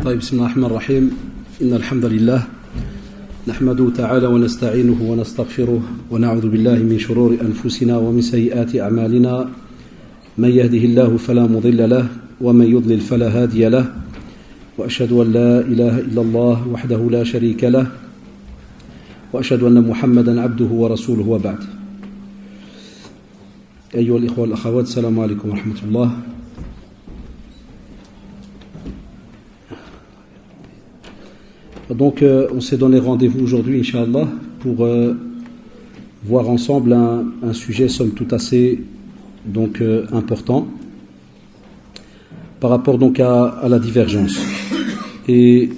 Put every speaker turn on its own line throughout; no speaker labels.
طيب بسم الله الرحمن الرحيم إن الحمد لله نحمده تعالى ونستعينه ونستغفره ونعوذ بالله من شرور أنفسنا ومن سيئات أعمالنا من يهده الله فلا مضل له ومن يضلل فلا هادي له وأشهد أن لا إله إلا الله وحده لا شريك له وأشهد أن محمدا عبده ورسوله وبعد أيها الإخوة والأخوات السلام عليكم ورحمة الله. Donc on s'est donné rendez-vous aujourd'hui Inch'Allah pour voir ensemble un sujet somme toute assez important par rapport donc à la divergence. Et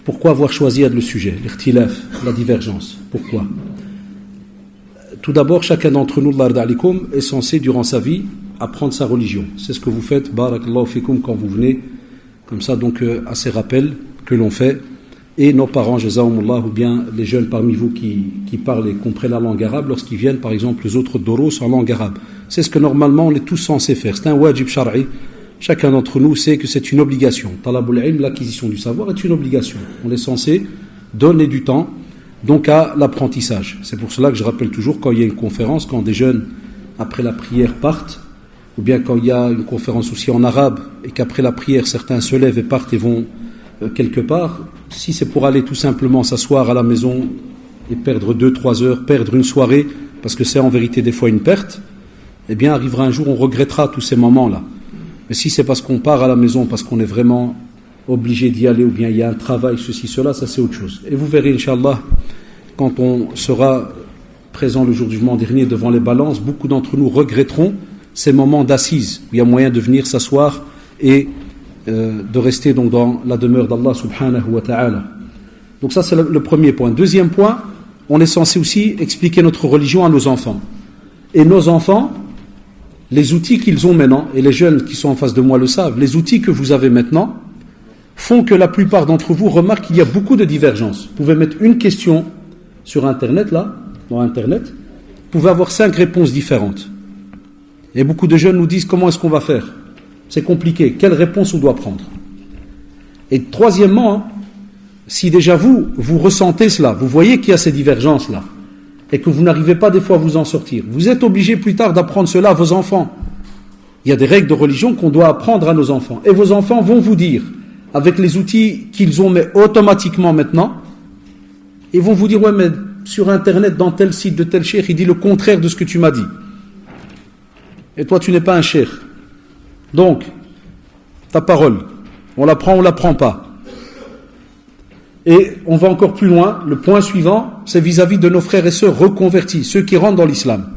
pourquoi avoir choisi le sujet, l'ikhtilaf, la divergence? Pourquoi? Tout d'abord, chacun d'entre nous, est censé durant sa vie apprendre sa religion. C'est ce que vous faites, barakallahu fikum, quand vous venez comme ça, donc à ces rappels que l'on fait. Et nos parents, jazakumullah, ou bien les jeunes parmi vous qui parlent et comprennent la langue arabe, lorsqu'ils viennent par exemple les autres doros en langue arabe. C'est ce que normalement on est tous censés faire. C'est un wajib shar'i. Chacun d'entre nous sait que c'est une obligation. Talabul ilm, l'acquisition du savoir, est une obligation. On est censé donner du temps donc à l'apprentissage. C'est pour cela que je rappelle toujours, quand il y a une conférence, quand des jeunes après la prière partent, ou bien quand il y a une conférence aussi en arabe et qu'après la prière certains se lèvent et partent et vont quelque part, si c'est pour aller tout simplement s'asseoir à la maison et perdre 2-3 heures, perdre une soirée, parce que c'est en vérité des fois une perte, eh bien arrivera un jour on regrettera tous ces moments-là. Mais si c'est parce qu'on part à la maison, parce qu'on est vraiment obligé d'y aller, ou bien il y a un travail, ceci, cela, ça c'est autre chose. Et vous verrez, Inch'Allah, quand on sera présent le jour du jugement dernier devant les balances, beaucoup d'entre nous regretteront ces moments d'assises, où il y a moyen de venir s'asseoir et de rester donc dans la demeure d'Allah subhanahu wa ta'ala. Donc ça c'est le premier point. Deuxième point, on est censé aussi expliquer notre religion à nos enfants. Et nos enfants, les outils qu'ils ont maintenant, et les jeunes qui sont en face de moi le savent, les outils que vous avez maintenant font que la plupart d'entre vous remarquent qu'il y a beaucoup de divergences. Vous pouvez mettre une question sur Internet, là, dans Internet, vous pouvez avoir 5 réponses différentes. Et beaucoup de jeunes nous disent comment est-ce qu'on va faire? C'est compliqué, quelle réponse on doit prendre? Et troisièmement, si déjà vous ressentez cela, vous voyez qu'il y a ces divergences-là, et que vous n'arrivez pas des fois à vous en sortir, vous êtes obligé plus tard d'apprendre cela à vos enfants. Il y a des règles de religion qu'on doit apprendre à nos enfants. Et vos enfants vont vous dire, avec les outils qu'ils ont mais automatiquement maintenant, ils vont vous dire, ouais mais sur Internet, dans tel site de tel cheikh, il dit le contraire de ce que tu m'as dit. Et toi tu n'es pas un cheikh. Donc, ta parole, on la prend ou on la prend pas. Et on va encore plus loin, le point suivant, c'est vis-à-vis de nos frères et sœurs reconvertis, ceux qui rentrent dans l'islam.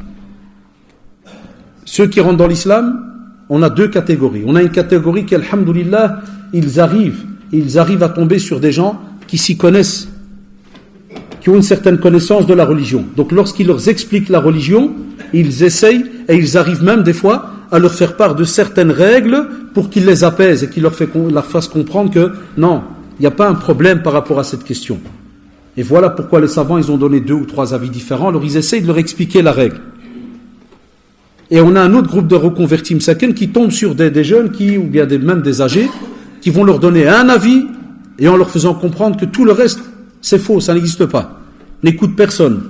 Ceux qui rentrent dans l'islam, on a 2 catégories. On a une catégorie qui, alhamdoulilah, ils arrivent à tomber sur des gens qui s'y connaissent, qui ont une certaine connaissance de la religion. Donc lorsqu'ils leur expliquent la religion, ils essayent et ils arrivent même des fois à leur faire part de certaines règles pour qu'ils les apaisent et qu'ils leur fassent comprendre que non, il n'y a pas un problème par rapport à cette question. Et voilà pourquoi les savants, ils ont donné 2 ou 3 avis différents, alors ils essayent de leur expliquer la règle. Et on a un autre groupe de reconvertis msakin qui tombent sur des jeunes ou bien même des âgés, qui vont leur donner un avis et en leur faisant comprendre que tout le reste, c'est faux, ça n'existe pas. N'écoute personne.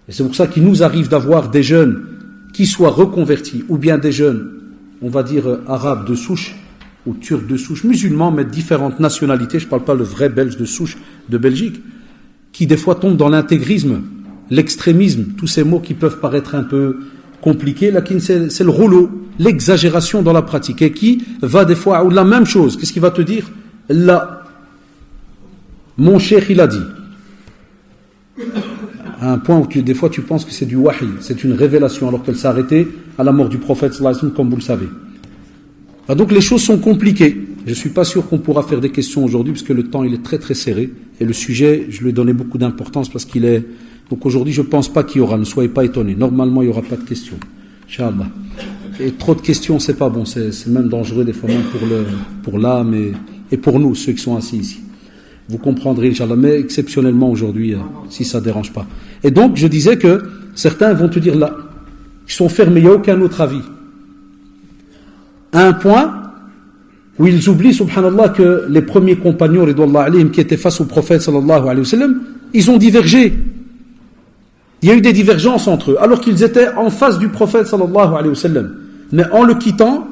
Et c'est pour ça qu'il nous arrive d'avoir des jeunes qui soient reconvertis, ou bien des jeunes, on va dire arabes de souche, ou turcs de souche, musulmans, mais de différentes nationalités, je ne parle pas le vrai belge de souche de Belgique, qui des fois tombent dans l'intégrisme, l'extrémisme, tous ces mots qui peuvent paraître un peu compliqués, là, c'est le rouleau, l'exagération dans la pratique, et qui va des fois, ou la même chose, qu'est-ce qu'il va te dire? Là, mon cheikh il a dit, à un point où des fois tu penses que c'est du wahi, c'est une révélation, alors qu'elle s'est arrêtée à la mort du prophète sallallahu alayhi wa sallam, comme vous le savez. Donc les choses sont compliquées. Je ne suis pas sûr qu'on pourra faire des questions aujourd'hui, parce que le temps il est très très serré, et le sujet, je lui ai donné beaucoup d'importance, parce qu'il est... Donc aujourd'hui je ne pense pas qu'il y aura, ne soyez pas étonnés, normalement il n'y aura pas de questions, Inch'Allah. Et trop de questions c'est pas bon, c'est même dangereux des fois même pour l'âme et pour nous, ceux qui sont assis ici. Vous comprendrez, Inch'Allah, mais exceptionnellement aujourd'hui, si ça ne dérange pas. Et donc, je disais que certains vont te dire là, ils sont fermés, il n'y a aucun autre avis. à un point où ils oublient, subhanallah, que les premiers compagnons, ridwallahu alayhim, qui étaient face au prophète, sallallahu alayhi wa sallam, ils ont divergé. Il y a eu des divergences entre eux, alors qu'ils étaient en face du prophète, sallallahu alayhi wa sallam. Mais en le quittant,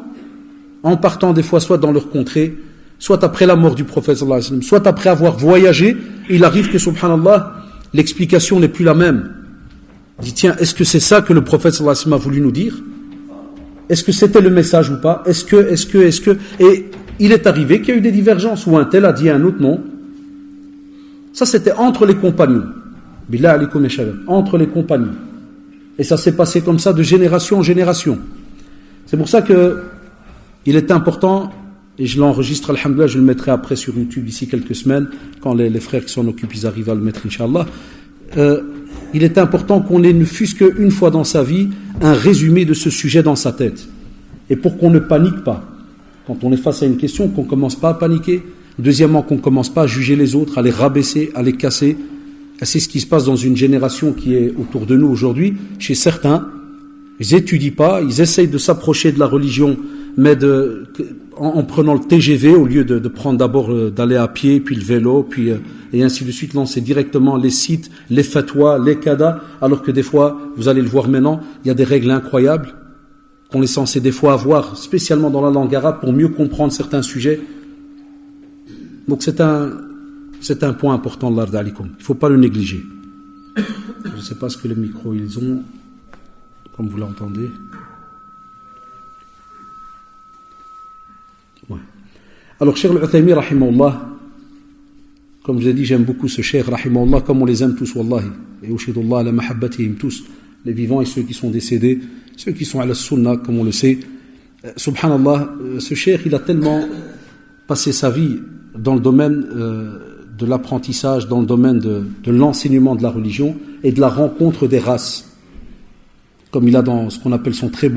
en partant des fois soit dans leur contrée, soit après la mort du prophète, sallallahu alayhi wa sallam, soit après avoir voyagé, il arrive que, subhanallah, l'explication n'est plus la même. Il dit, tiens, est-ce que c'est ça que le prophète, sallallahu alayhi wa sallam, a voulu nous dire? Est-ce que c'était le message ou pas? Est-ce que... Et il est arrivé qu'il y a eu des divergences, où un tel a dit un autre non. Ça, c'était entre les compagnons. Billah alikum shalom. Entre les compagnons. Et ça s'est passé comme ça de génération en génération. C'est pour ça que il est important, et je l'enregistre, alhamdoulilah, je le mettrai après sur YouTube d'ici quelques semaines, quand les frères qui s'en occupent, ils arrivent à le mettre, inch'Allah. Il est important qu'on ait ne fût-ce qu'une fois dans sa vie un résumé de ce sujet dans sa tête. Et pour qu'on ne panique pas. Quand on est face à une question, qu'on ne commence pas à paniquer. Deuxièmement, qu'on ne commence pas à juger les autres, à les rabaisser, à les casser. Et c'est ce qui se passe dans une génération qui est autour de nous aujourd'hui. Chez certains, ils n'étudient pas, ils essayent de s'approcher de la religion, mais en prenant le TGV au lieu de prendre d'abord d'aller à pied, puis le vélo, puis et ainsi de suite, lancer directement les sites, les fatwas, les qadas, alors que des fois, vous allez le voir maintenant, il y a des règles incroyables qu'on est censé des fois avoir, spécialement dans la langue arabe, pour mieux comprendre certains sujets. Donc c'est un point important de l'Ard alikum. Il ne faut pas le négliger. Je ne sais pas ce que les micros ils ont, comme vous l'entendez. Ouais. Alors, Cheikh Al-Uthaymi, rahimahullah, comme je l'ai dit, j'aime beaucoup ce Cheikh, rahimahullah, comme on les aime tous, wallahi. Et ushidullah ala mahabbatihim tous, les vivants et ceux qui sont décédés, ceux qui sont à la sunna, comme on le sait. Subhanallah, ce Cheikh, il a tellement passé sa vie dans le domaine de l'apprentissage, dans le domaine de l'enseignement de la religion et de la rencontre des races. Comme il a dans ce qu'on appelle sa très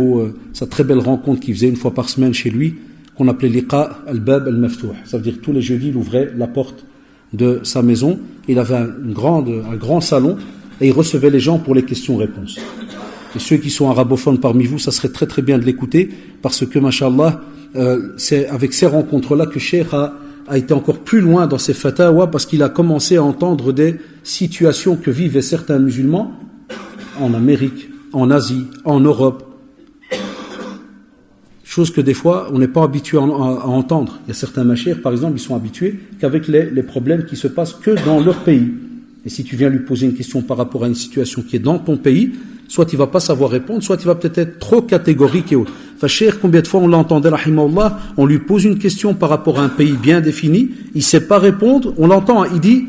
belle rencontre qu'il faisait une fois par semaine chez lui, qu'on appelait liqa al-bab al-maftouh. Ça veut dire que tous les jeudis, il ouvrait la porte de sa maison. Il avait un grand salon et il recevait les gens pour les questions-réponses. Et ceux qui sont arabophones parmi vous, ça serait très très bien de l'écouter parce que, mashallah, c'est avec ces rencontres-là que Cheikh a été encore plus loin dans ses fatawa parce qu'il a commencé à entendre des situations que vivaient certains musulmans en Amérique, en Asie, en Europe. Chose que des fois, on n'est pas habitué à entendre. Il y a certains machères, par exemple, ils sont habitués qu'avec les problèmes qui se passent que dans leur pays. Et si tu viens lui poser une question par rapport à une situation qui est dans ton pays, soit il ne va pas savoir répondre, soit il va peut-être être trop catégorique et autre. Enfin, cher, combien de fois on l'entendait, rahimahullah, on lui pose une question par rapport à un pays bien défini, il ne sait pas répondre, on l'entend, il dit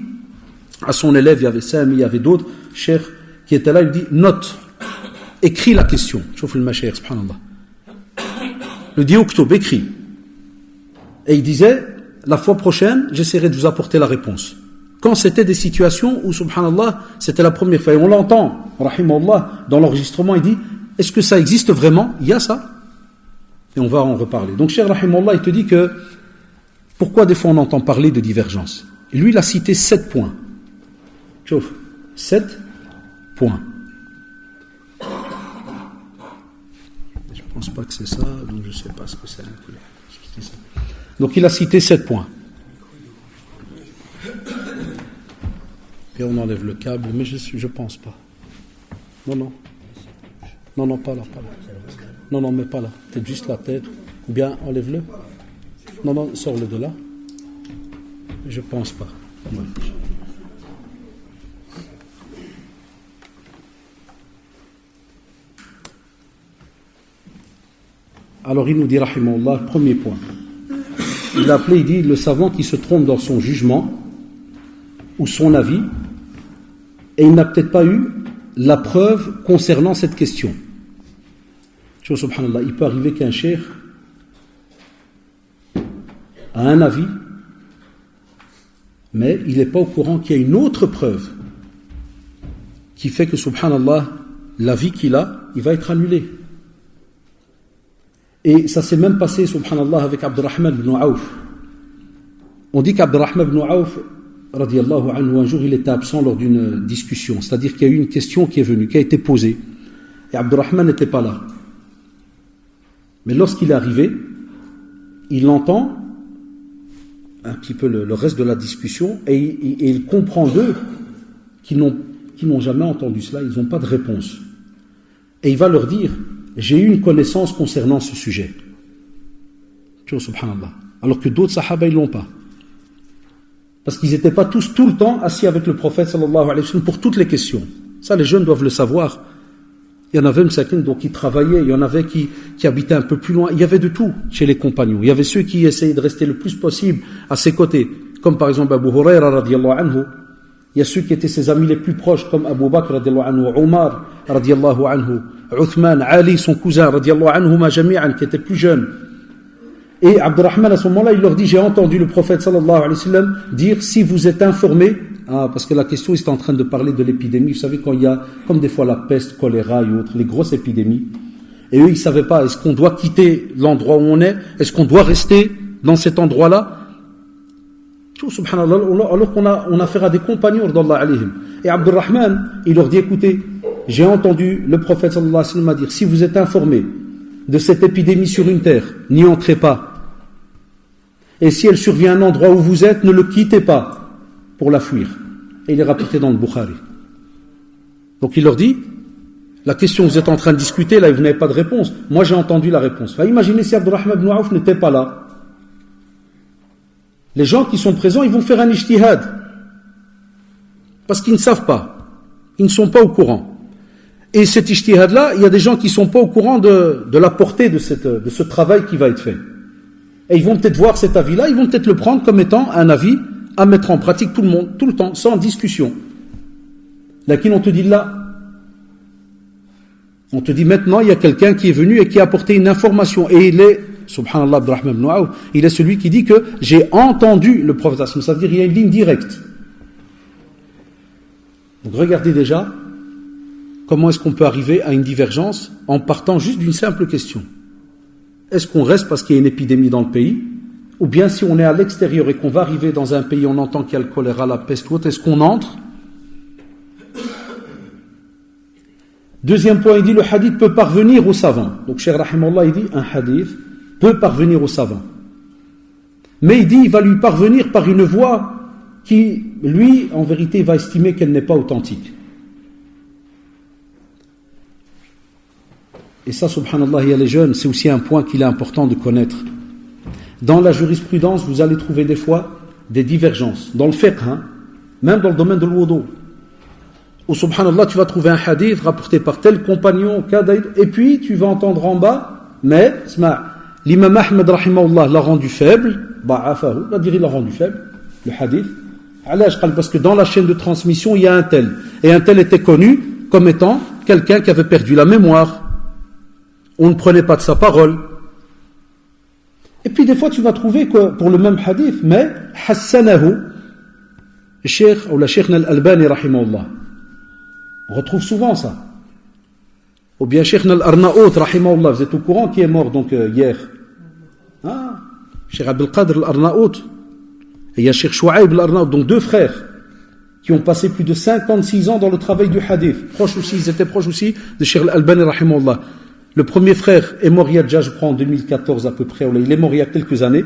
à son élève, il y avait Sami, il y avait d'autres, cher, qui étaient là, il dit, note, écris la question. Chouf le machère, subhanallah. Le dit Oktob, écrit. Et il disait, la fois prochaine, j'essaierai de vous apporter la réponse. Quand c'était des situations où, subhanallah, c'était la première fois. Et on l'entend, rahimahullah, dans l'enregistrement, il dit, est-ce que ça existe vraiment? Il y a ça? Et on va en reparler. Donc, cher rahimahullah, il te dit que, pourquoi des fois on entend parler de divergence? Et lui, il a cité 7 points. Chouf, 7 points. Je ne pense pas que c'est ça, donc je ne sais pas ce que c'est. Donc il a cité 7 points. Et on enlève le câble, mais je ne pense pas. Non, pas là. Non, mais pas là. Peut-être juste la tête. Ou bien enlève-le. Non, sors-le de là. Je ne pense pas. Ouais. Alors il nous dit, rahimahullah, premier point. Il a appelé, il dit, le savant qui se trompe dans son jugement ou son avis, et il n'a peut-être pas eu la preuve concernant cette question. Subhanallah, il peut arriver qu'un cheikh a un avis, mais il n'est pas au courant qu'il y a une autre preuve qui fait que, subhanallah, l'avis qu'il a, il va être annulé. Et ça s'est même passé, subhanallah, avec Abdurrahman ibn Auf. On dit qu'Abdurrahman ibn Auf, radiyallahu anhu, un jour il était absent lors d'une discussion, c'est-à-dire qu'il y a eu une question qui est venue, qui a été posée, et Abdurrahman n'était pas là. Mais lorsqu'il est arrivé, il entend un petit peu le reste de la discussion et il comprend d'eux qui n'ont jamais entendu cela, ils n'ont pas de réponse. Et il va leur dire, j'ai eu une connaissance concernant ce sujet. Tu vois, subhanallah. Alors que d'autres sahaba, ils ne l'ont pas. Parce qu'ils n'étaient pas tous tout le temps assis avec le prophète sallallahu alayhi wa sallam pour toutes les questions. Ça, les jeunes doivent le savoir. Il y en avait donc qui travaillaient, il y en avait qui habitaient un peu plus loin. Il y avait de tout chez les compagnons. Il y avait ceux qui essayaient de rester le plus possible à ses côtés, comme par exemple Abu Huraira radiyallahu anhu. Il y a ceux qui étaient ses amis les plus proches, comme Abu Bakr radiyallahu anhu, Omar radiyallahu anhu, Uthman, Ali, son cousin radiyallahu anhu, jami'an, qui était plus jeune. Et Abdurrahman, à ce moment-là, il leur dit, j'ai entendu le prophète sallallahu alayhi wa sallam dire, si vous êtes informés, parce que la question, il est en train de parler de l'épidémie, vous savez, quand il y a, comme des fois la peste, choléra et autres, les grosses épidémies, et eux, ils ne savaient pas, est-ce qu'on doit quitter l'endroit où on est, est-ce qu'on doit rester dans cet endroit-là, subhanallah, alors qu'on a affaire à des compagnons d'Allah alayhim. Et Abdurrahman, il leur dit, écoutez, j'ai entendu le prophète sallallahu alayhi wa sallam dire, si vous êtes informés de cette épidémie sur une terre, n'y entrez pas. Et si elle survient à un endroit où vous êtes, ne le quittez pas pour la fuir. Et il est rapporté dans le Bukhari. Donc il leur dit, la question que vous êtes en train de discuter, là, vous n'avez pas de réponse. Moi, j'ai entendu la réponse. Enfin, imaginez si Abdurrahman ibn Auf n'était pas là. Les gens qui sont présents, ils vont faire un ijtihad. Parce qu'ils ne savent pas. Ils ne sont pas au courant. Et cet ijtihad-là, il y a des gens qui ne sont pas au courant de la portée de ce travail qui va être fait. Et ils vont peut-être voir cet avis-là, ils vont peut-être le prendre comme étant un avis à mettre en pratique tout le temps, sans discussion. Là, qui on te dit là, on te dit maintenant, il y a quelqu'un qui est venu et qui a apporté une information. Et il est, subhanallah, Abdurrahman ibn Auf, il est celui qui dit que j'ai entendu le prophète. Ça veut dire qu'il y a une ligne directe. Donc regardez déjà, comment est-ce qu'on peut arriver à une divergence en partant juste d'une simple question. Est-ce qu'on reste parce qu'il y a une épidémie dans le pays? Ou bien si on est à l'extérieur et qu'on va arriver dans un pays, on entend qu'il y a le choléra, la peste ou autre, est-ce qu'on entre? Deuxième point, il dit le hadith peut parvenir aux savants. Donc, Cheikh Rahimallah, il dit un hadith peut parvenir aux savants. Mais il dit il va lui parvenir par une voie qui, lui, en vérité, va estimer qu'elle n'est pas authentique. Et ça, subhanallah, il y a les jeunes, c'est aussi un point qu'il est important de connaître. Dans la jurisprudence, vous allez trouver des fois des divergences. Dans le fiqh, même dans le domaine de l'wudu. Où, subhanallah, tu vas trouver un hadith rapporté par tel compagnon, et puis tu vas entendre en bas, mais, l'imam Ahmed, rahimahullah, l'a rendu faible, il l'a rendu faible, le hadith. Parce que dans la chaîne de transmission, il y a un tel. Et un tel était connu comme étant quelqu'un qui avait perdu la mémoire. On ne prenait pas de sa parole. Et puis des fois tu vas trouver que pour le même hadith, mais hassanahu, Cheikh ou la Cheikh al-Albani rahimahullah. On retrouve souvent ça. Ou bien Cheikh al-Arnaout rahimahullah, vous êtes au courant qui est mort donc hier. Cheikh Abdel Qadr al-Arnaout. Et il y a Cheikh Chouaib al-Arnaout, donc deux frères qui ont passé plus de 56 ans dans le travail du hadith. Ils étaient proches aussi de Cheikh al-Albani rahimahullah. Le premier frère est mort il y a déjà, je crois, en 2014 à peu près. Il est mort il y a quelques années.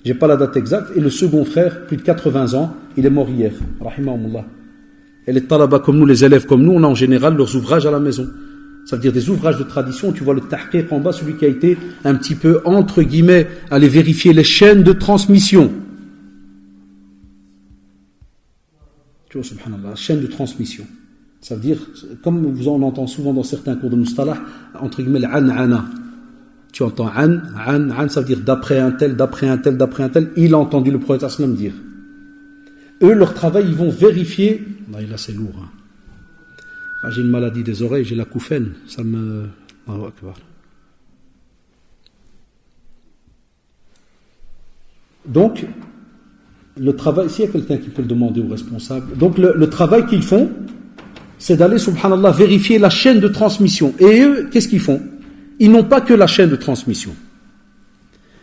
Je n'ai pas la date exacte. Et le second frère, plus de 80 ans, il est mort hier. Rahimahumullah. Et les talaba comme nous, les élèves comme nous, on a en général leurs ouvrages à la maison. Ça veut dire des ouvrages de tradition. Tu vois le tahqiq en bas, celui qui a été un petit peu, entre guillemets, aller vérifier les chaînes de transmission. Tu vois, subhanallah, chaîne de transmission. Ça veut dire, comme vous en entendez souvent dans certains cours de mustalah, entre guillemets, l'an-ana. Tu entends an, ça veut dire d'après un tel, d'après un tel, d'après un tel. Il a entendu le prophète sallam dire. Eux, leur travail, ils vont vérifier. Là, c'est lourd. J'ai une maladie des oreilles, j'ai la couffaine. Ça me. Allahu Akbar. Donc, le travail, s'il y a quelqu'un qui peut le demander au responsable. Donc, le travail qu'ils font, c'est d'aller, subhanallah, vérifier la chaîne de transmission. Et eux, qu'est-ce qu'ils font? Ils n'ont pas que la chaîne de transmission.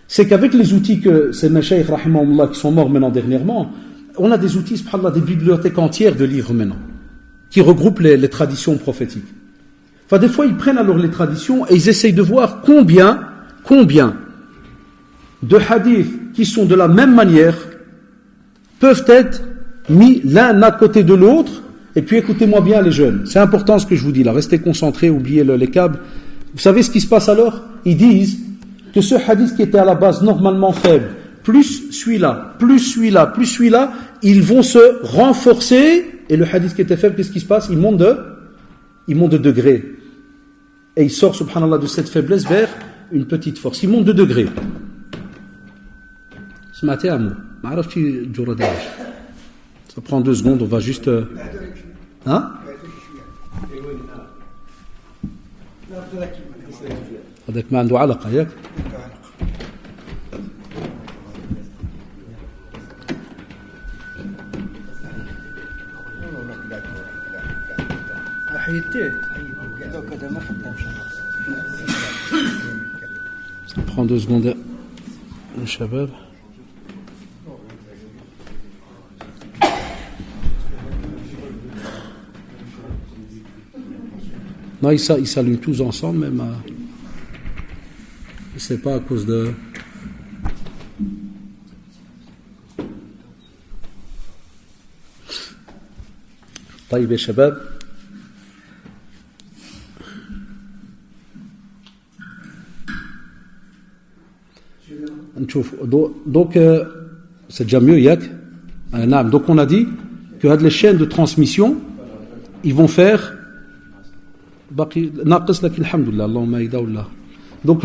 C'est qu'avec les outils que ces mashayikh, rahimahumullah, qui sont morts maintenant dernièrement, on a des outils, subhanallah, des bibliothèques entières de livres maintenant, qui regroupent les traditions prophétiques. Enfin, des fois, ils prennent alors les traditions et ils essayent de voir combien de hadiths qui sont de la même manière peuvent être mis l'un à côté de l'autre. Et puis écoutez-moi bien les jeunes, c'est important ce que je vous dis là, restez concentrés, oubliez les câbles. Vous savez ce qui se passe alors? Ils disent que ce hadith qui était à la base normalement faible, plus celui-là, ils vont se renforcer, et le hadith qui était faible, qu'est-ce qui se passe? Il monte de degré. Et il sort, subhanallah, de cette faiblesse vers une petite force. Il monte de degré. Ça prend 2 secondes, on va juste... Hein? هذاك ما عنده علقة ياك؟ Ça prend 2 secondes. الشباب non, ils s'allument tous ensemble, même. C'est pas à cause de. طيب يا شباب. نشوف donc c'est déjà mieux Yak. Donc on a dit que les chaînes de transmission ils vont faire donc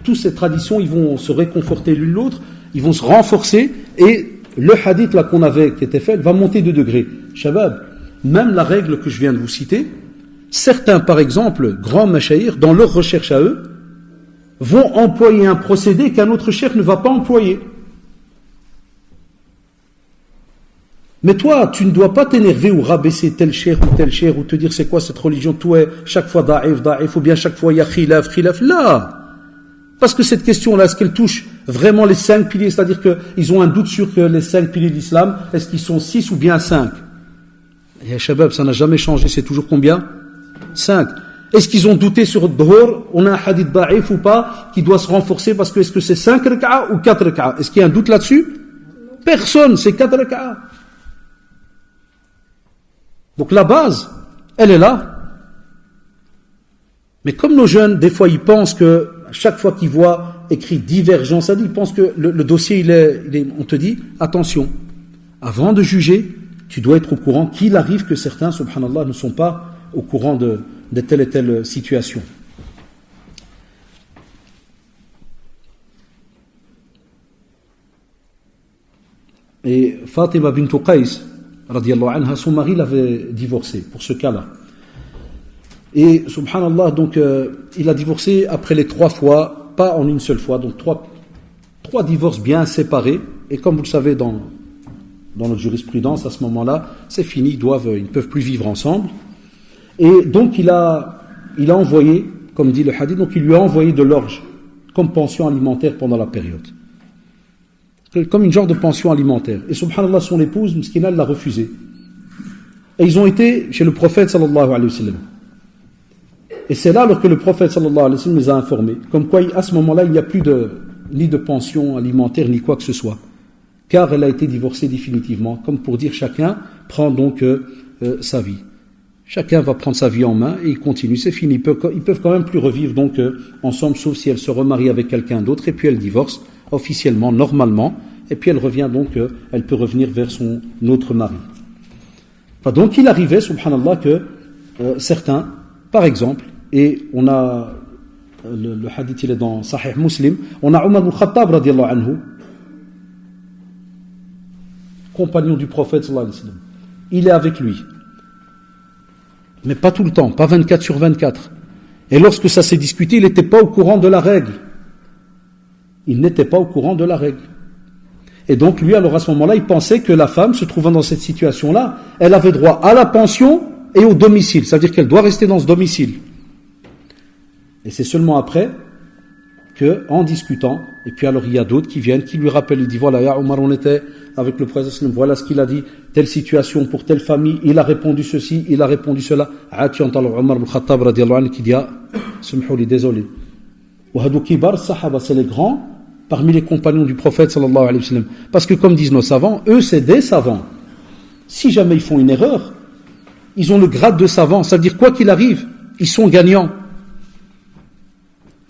toutes ces traditions ils vont se réconforter l'une l'autre, ils vont se renforcer et le hadith là qu'on avait qui était fait va monter de degré. Shabab, même la règle que je viens de vous citer, certains par exemple grands mashayikh dans leur recherche à eux vont employer un procédé qu'un autre cheikh ne va pas employer. Mais toi, tu ne dois pas t'énerver ou rabaisser tel cheikh ou te dire c'est quoi cette religion, tout est chaque fois da'if, ou bien chaque fois il y a khilaf, là. Parce que cette question-là, est-ce qu'elle touche vraiment les 5 piliers, c'est-à-dire qu'ils ont un doute sur que les 5 piliers de l'islam, est-ce qu'ils sont 6 ou bien 5? Et Shabab, ça n'a jamais changé, c'est toujours combien? 5. Est-ce qu'ils ont douté sur Dhuhr, on a un hadith da'if ou pas, qui doit se renforcer parce que est-ce que c'est 5 rak'a ou 4 rak'a? Est-ce qu'il y a un doute là-dessus? Personne, c'est 4 rak'a. Donc la base, elle est là. Mais comme nos jeunes, des fois, ils pensent que chaque fois qu'ils voient écrit divergence, ils pensent que le dossier, on te dit, attention, avant de juger, tu dois être au courant qu'il arrive que certains, subhanallah, ne sont pas au courant de telle et telle situation. Et Fatima bint Qais, radiallahu anha, son mari l'avait divorcé pour ce cas-là. Et subhanallah, donc il a divorcé après les 3 fois, pas en une seule fois, donc 3 divorces bien séparés. Et comme vous le savez dans notre jurisprudence, à ce moment-là, c'est fini, ils ne peuvent plus vivre ensemble. Et donc il a envoyé, comme dit le hadith, donc il lui a envoyé de l'orge comme pension alimentaire pendant la période. Comme une genre de pension alimentaire. Et subhanallah, son épouse, Mskina, l'a refusé. Et ils ont été chez le prophète sallallahu alayhi wa sallam. Et c'est là alors que le prophète sallallahu alayhi wa sallam les a informés. Comme quoi, à ce moment-là, il n'y a plus ni de pension alimentaire, ni quoi que ce soit. Car elle a été divorcée définitivement. Comme pour dire, chacun prend donc sa vie. Chacun va prendre sa vie en main et il continue. C'est fini. Ils peuvent quand même plus revivre donc ensemble, sauf si elle se remarie avec quelqu'un d'autre et puis elle divorce officiellement, normalement, et puis elle revient donc, elle peut revenir vers son autre mari. Enfin, donc il arrivait, subhanallah, que certains, par exemple, et on a, le hadith il est dans Sahih Muslim, on a Umar al-Khattab radiallahu anhu, compagnon du prophète sallallahu alayhi wa sallam. Il est avec lui. Mais pas tout le temps, pas 24 sur 24. Et lorsque ça s'est discuté, il n'était pas au courant de la règle. Il n'était pas au courant de la règle. Et donc lui, alors à ce moment-là, il pensait que la femme, se trouvant dans cette situation-là, elle avait droit à la pension et au domicile. C'est-à-dire qu'elle doit rester dans ce domicile. Et c'est seulement après qu'en discutant, et puis alors il y a d'autres qui viennent, qui lui rappellent, il dit voilà, ya Omar, on était avec le prophète, voilà ce qu'il a dit, telle situation pour telle famille, il a répondu ceci, il a répondu cela. Ah, tu entends Omar al-Khattab radiallahu anhu qui dit, ah, désolé. C'est les grands parmi les compagnons du prophète sallallahu alayhi wa sallam. Parce que comme disent nos savants, eux c'est des savants. Si jamais ils font une erreur, ils ont le grade de savant. Ça veut dire quoi qu'il arrive, ils sont gagnants.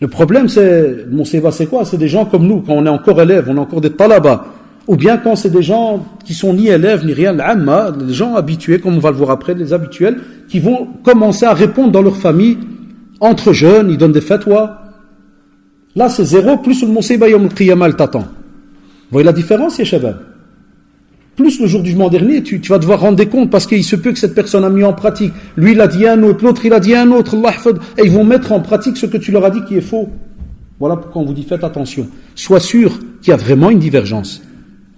Le problème c'est, mon séba c'est quoi? C'est des gens comme nous, quand on est encore élèves, on est encore des talaba. Ou bien quand c'est des gens qui sont ni élèves ni rien, l'amma, des gens habitués, comme on va le voir après, les habituels, qui vont commencer à répondre dans leur famille, entre jeunes, ils donnent des fatwas. Là c'est zéro, plus le Monsiba Yom al-Qiyamah t'attend. Vous voyez la différence, ya shabab? Plus le jour du jugement dernier, tu vas devoir rendre des comptes parce qu'il se peut que cette personne a mis en pratique. Lui il a dit un autre, l'autre il a dit un autre, et ils vont mettre en pratique ce que tu leur as dit qui est faux. Voilà pourquoi on vous dit faites attention. Sois sûr qu'il y a vraiment une divergence.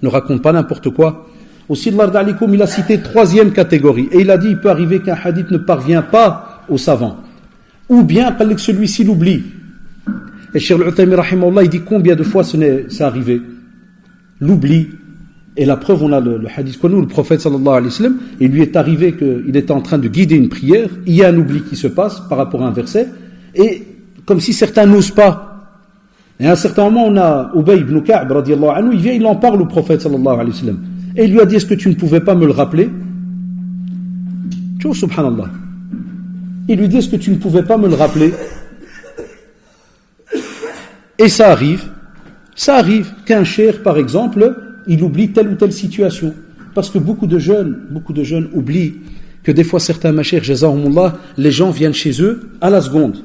Ne raconte pas n'importe quoi. Aussi, Allah d'Alikoum, il a cité troisième catégorie. Et il a dit, il peut arriver qu'un hadith ne parvient pas au savant. Ou bien, que celui-ci l'oublie. Et Cheikh Al-Uthaymi, rahimahullah, il dit combien de fois c'est arrivé. L'oubli. Et la preuve, on a le hadith qu'on nous, le prophète sallallahu alayhi wa sallam, il lui est arrivé qu'il était en train de guider une prière, il y a un oubli qui se passe par rapport à un verset, et comme si certains n'osent pas. Et à un certain moment, on a Ubay ibn Ka'b, radiyallahu anhu, il vient, il en parle au prophète, sallallahu alayhi wa sallam. Et il lui a dit, est-ce que tu ne pouvais pas me le rappeler? Tu vois, subhanallah. Il lui dit, est-ce que tu ne pouvais pas me le rappeler? Et ça arrive qu'un cher, par exemple, il oublie telle ou telle situation. Parce que beaucoup de jeunes oublient que des fois, certains machers, jazahumullah, les gens viennent chez eux à la seconde.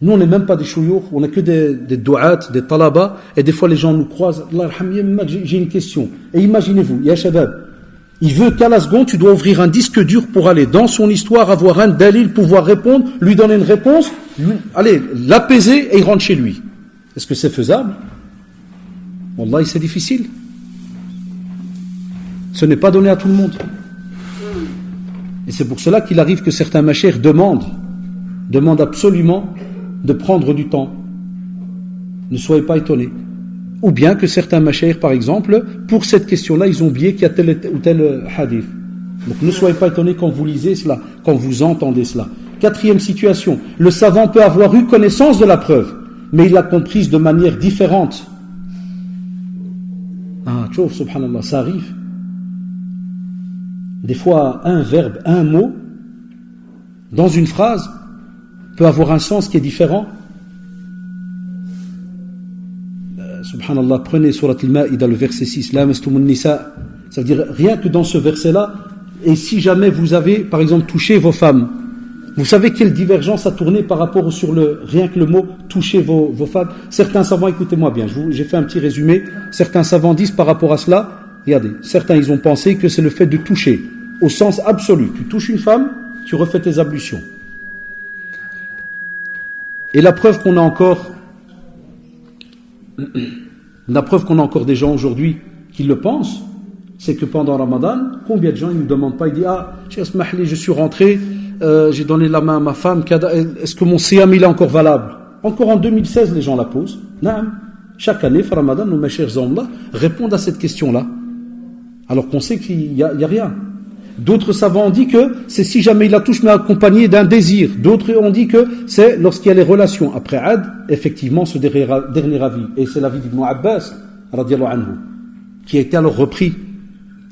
Nous, on n'est même pas des chouyours, on n'est que des douat, des talaba, et des fois les gens nous croisent. Allah j'ai une question. Et imaginez-vous, ya shabab, il veut qu'à la seconde, tu dois ouvrir un disque dur pour aller dans son histoire, avoir un dalil, pouvoir répondre, lui donner une réponse, allez, l'apaiser et il rentre chez lui. Est-ce que c'est faisable? Wallahi, c'est difficile. Ce n'est pas donné à tout le monde. Et c'est pour cela qu'il arrive que certains machers demandent absolument de prendre du temps. Ne soyez pas étonnés. Ou bien que certains mashayikh, par exemple, pour cette question-là, ils ont oublié qu'il y a tel ou tel hadith. Donc ne soyez pas étonnés quand vous lisez cela, quand vous entendez cela. Quatrième situation, le savant peut avoir eu connaissance de la preuve, mais il l'a comprise de manière différente. Ah, tchouf, subhanallah, ça arrive. Des fois, un verbe, un mot, dans une phrase, peut avoir un sens qui est différent. Subhanallah, prenez Surat al-Ma'ida, le verset 6, la mastumun nisa. Ça veut dire, rien que dans ce verset-là, et si jamais vous avez, par exemple, touché vos femmes, vous savez quelle divergence a tourné par rapport sur rien que le mot toucher vos femmes. Certains savants, écoutez-moi bien, j'ai fait un petit résumé, certains savants disent par rapport à cela, regardez, certains ils ont pensé que c'est le fait de toucher, au sens absolu. Tu touches une femme, tu refais tes ablutions. Et la preuve qu'on a encore des gens aujourd'hui qui le pensent, c'est que pendant Ramadan, combien de gens ils ne demandent pas, ils disent, ah, je suis rentré, j'ai donné la main à ma femme, est-ce que mon siyam il est encore valable? Encore en 2016, les gens la posent. Non. Chaque année, Ramadan, nos chers hommes répondent à cette question-là, alors qu'on sait qu'il n'y a rien. D'autres savants ont dit que c'est si jamais il la touche mais accompagné d'un désir. D'autres ont dit que c'est lorsqu'il y a les relations. Après Ad, effectivement, ce dernier avis, et c'est l'avis d'Ibn Abbas, radiallahu anhu, qui a été alors repris.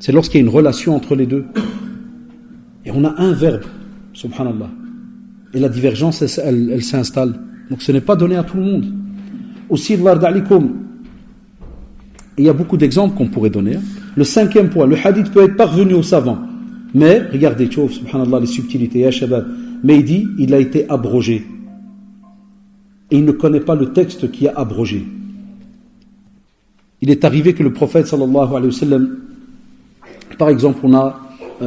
C'est lorsqu'il y a une relation entre les deux. Et on a un verbe, subhanallah. Et la divergence, elle s'installe. Donc ce n'est pas donné à tout le monde. Aussi, il y a beaucoup d'exemples qu'on pourrait donner. Le cinquième point, le hadith peut être parvenu aux savants. Mais, regardez, subhanallah, les subtilités, ya shabab. Mais il dit, il a été abrogé. Et il ne connaît pas le texte qui a abrogé. Il est arrivé que le prophète, sallallahu alayhi wa sallam, par exemple, on a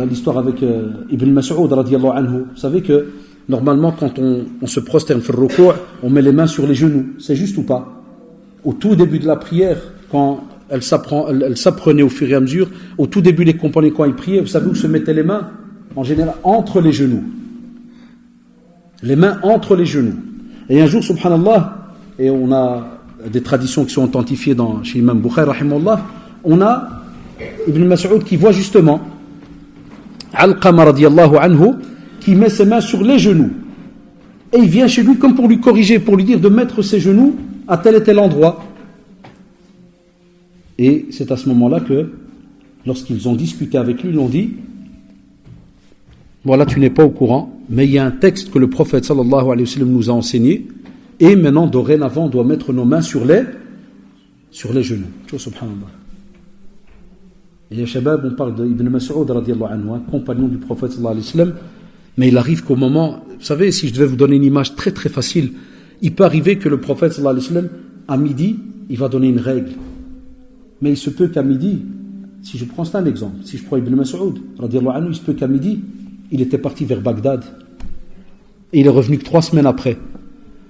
l'histoire avec Ibn Mas'ud, radiyallahu anhu. Vous savez que, normalement, quand on se prosterne, on met les mains sur les genoux. C'est juste ou pas? Au tout début de la prière, quand elle s'apprenait au fur et à mesure. Au tout début, les compagnons, quand ils priaient, vous savez où se mettaient les mains? En général, entre les genoux. Les mains entre les genoux. Et un jour, subhanallah, et on a des traditions qui sont authentifiées chez l'imam Bukhari, rahimahullah, on a Ibn Mas'ud qui voit justement Alqama radiyallahu anhu qui met ses mains sur les genoux. Et il vient chez lui comme pour lui corriger, pour lui dire de mettre ses genoux à tel et tel endroit. Et c'est à ce moment-là que, lorsqu'ils ont discuté avec lui, ils ont dit, voilà, tu n'es pas au courant, mais il y a un texte que le prophète sallallahu alayhi wa sallam nous a enseigné, et maintenant, dorénavant, on doit mettre nos mains sur les genoux. Tu vois, subhanallah. Et les shabab, on parle d'Ibn Mas'ud radiallahu anhu, compagnon du prophète sallallahu alayhi wa sallam, mais il arrive qu'au moment, vous savez, si je devais vous donner une image très très facile, il peut arriver que le prophète sallallahu alayhi wa sallam, à midi, il va donner une règle. Mais il se peut qu'à midi, si je prends ça un exemple, si je prends Ibn Mas'ud radiallahu anhu, il se peut qu'à midi, il était parti vers Bagdad. Et il est revenu que 3 semaines après.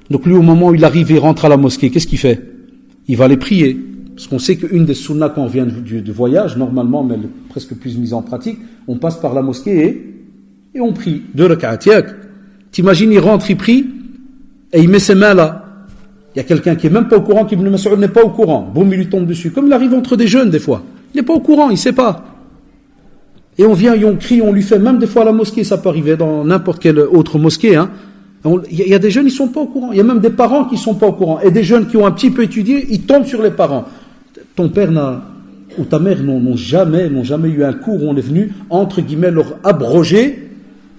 Donc lui, au moment où il arrive et rentre à la mosquée, qu'est-ce qu'il fait? Il va aller prier. Parce qu'on sait qu'une des sunnas quand on vient de voyage, normalement, mais elle est presque plus mise en pratique, on passe par la mosquée et on prie. 2 rak'at. T'imagines, il rentre, il prie, et il met ses mains là. Il y a quelqu'un qui n'est même pas au courant, qu'Ibn Mas'ud n'est pas au courant. Boum, il lui tombe dessus. Comme il arrive entre des jeunes, des fois. Il n'est pas au courant, il ne sait pas. Et on vient et on crie, on lui fait, même des fois à la mosquée, ça peut arriver dans n'importe quelle autre mosquée. Il y a des jeunes, ils ne sont pas au courant. Il y a même des parents qui ne sont pas au courant. Et des jeunes qui ont un petit peu étudié, ils tombent sur les parents. Ton père ou ta mère n'ont jamais eu un cours où on est venu, entre guillemets, leur abroger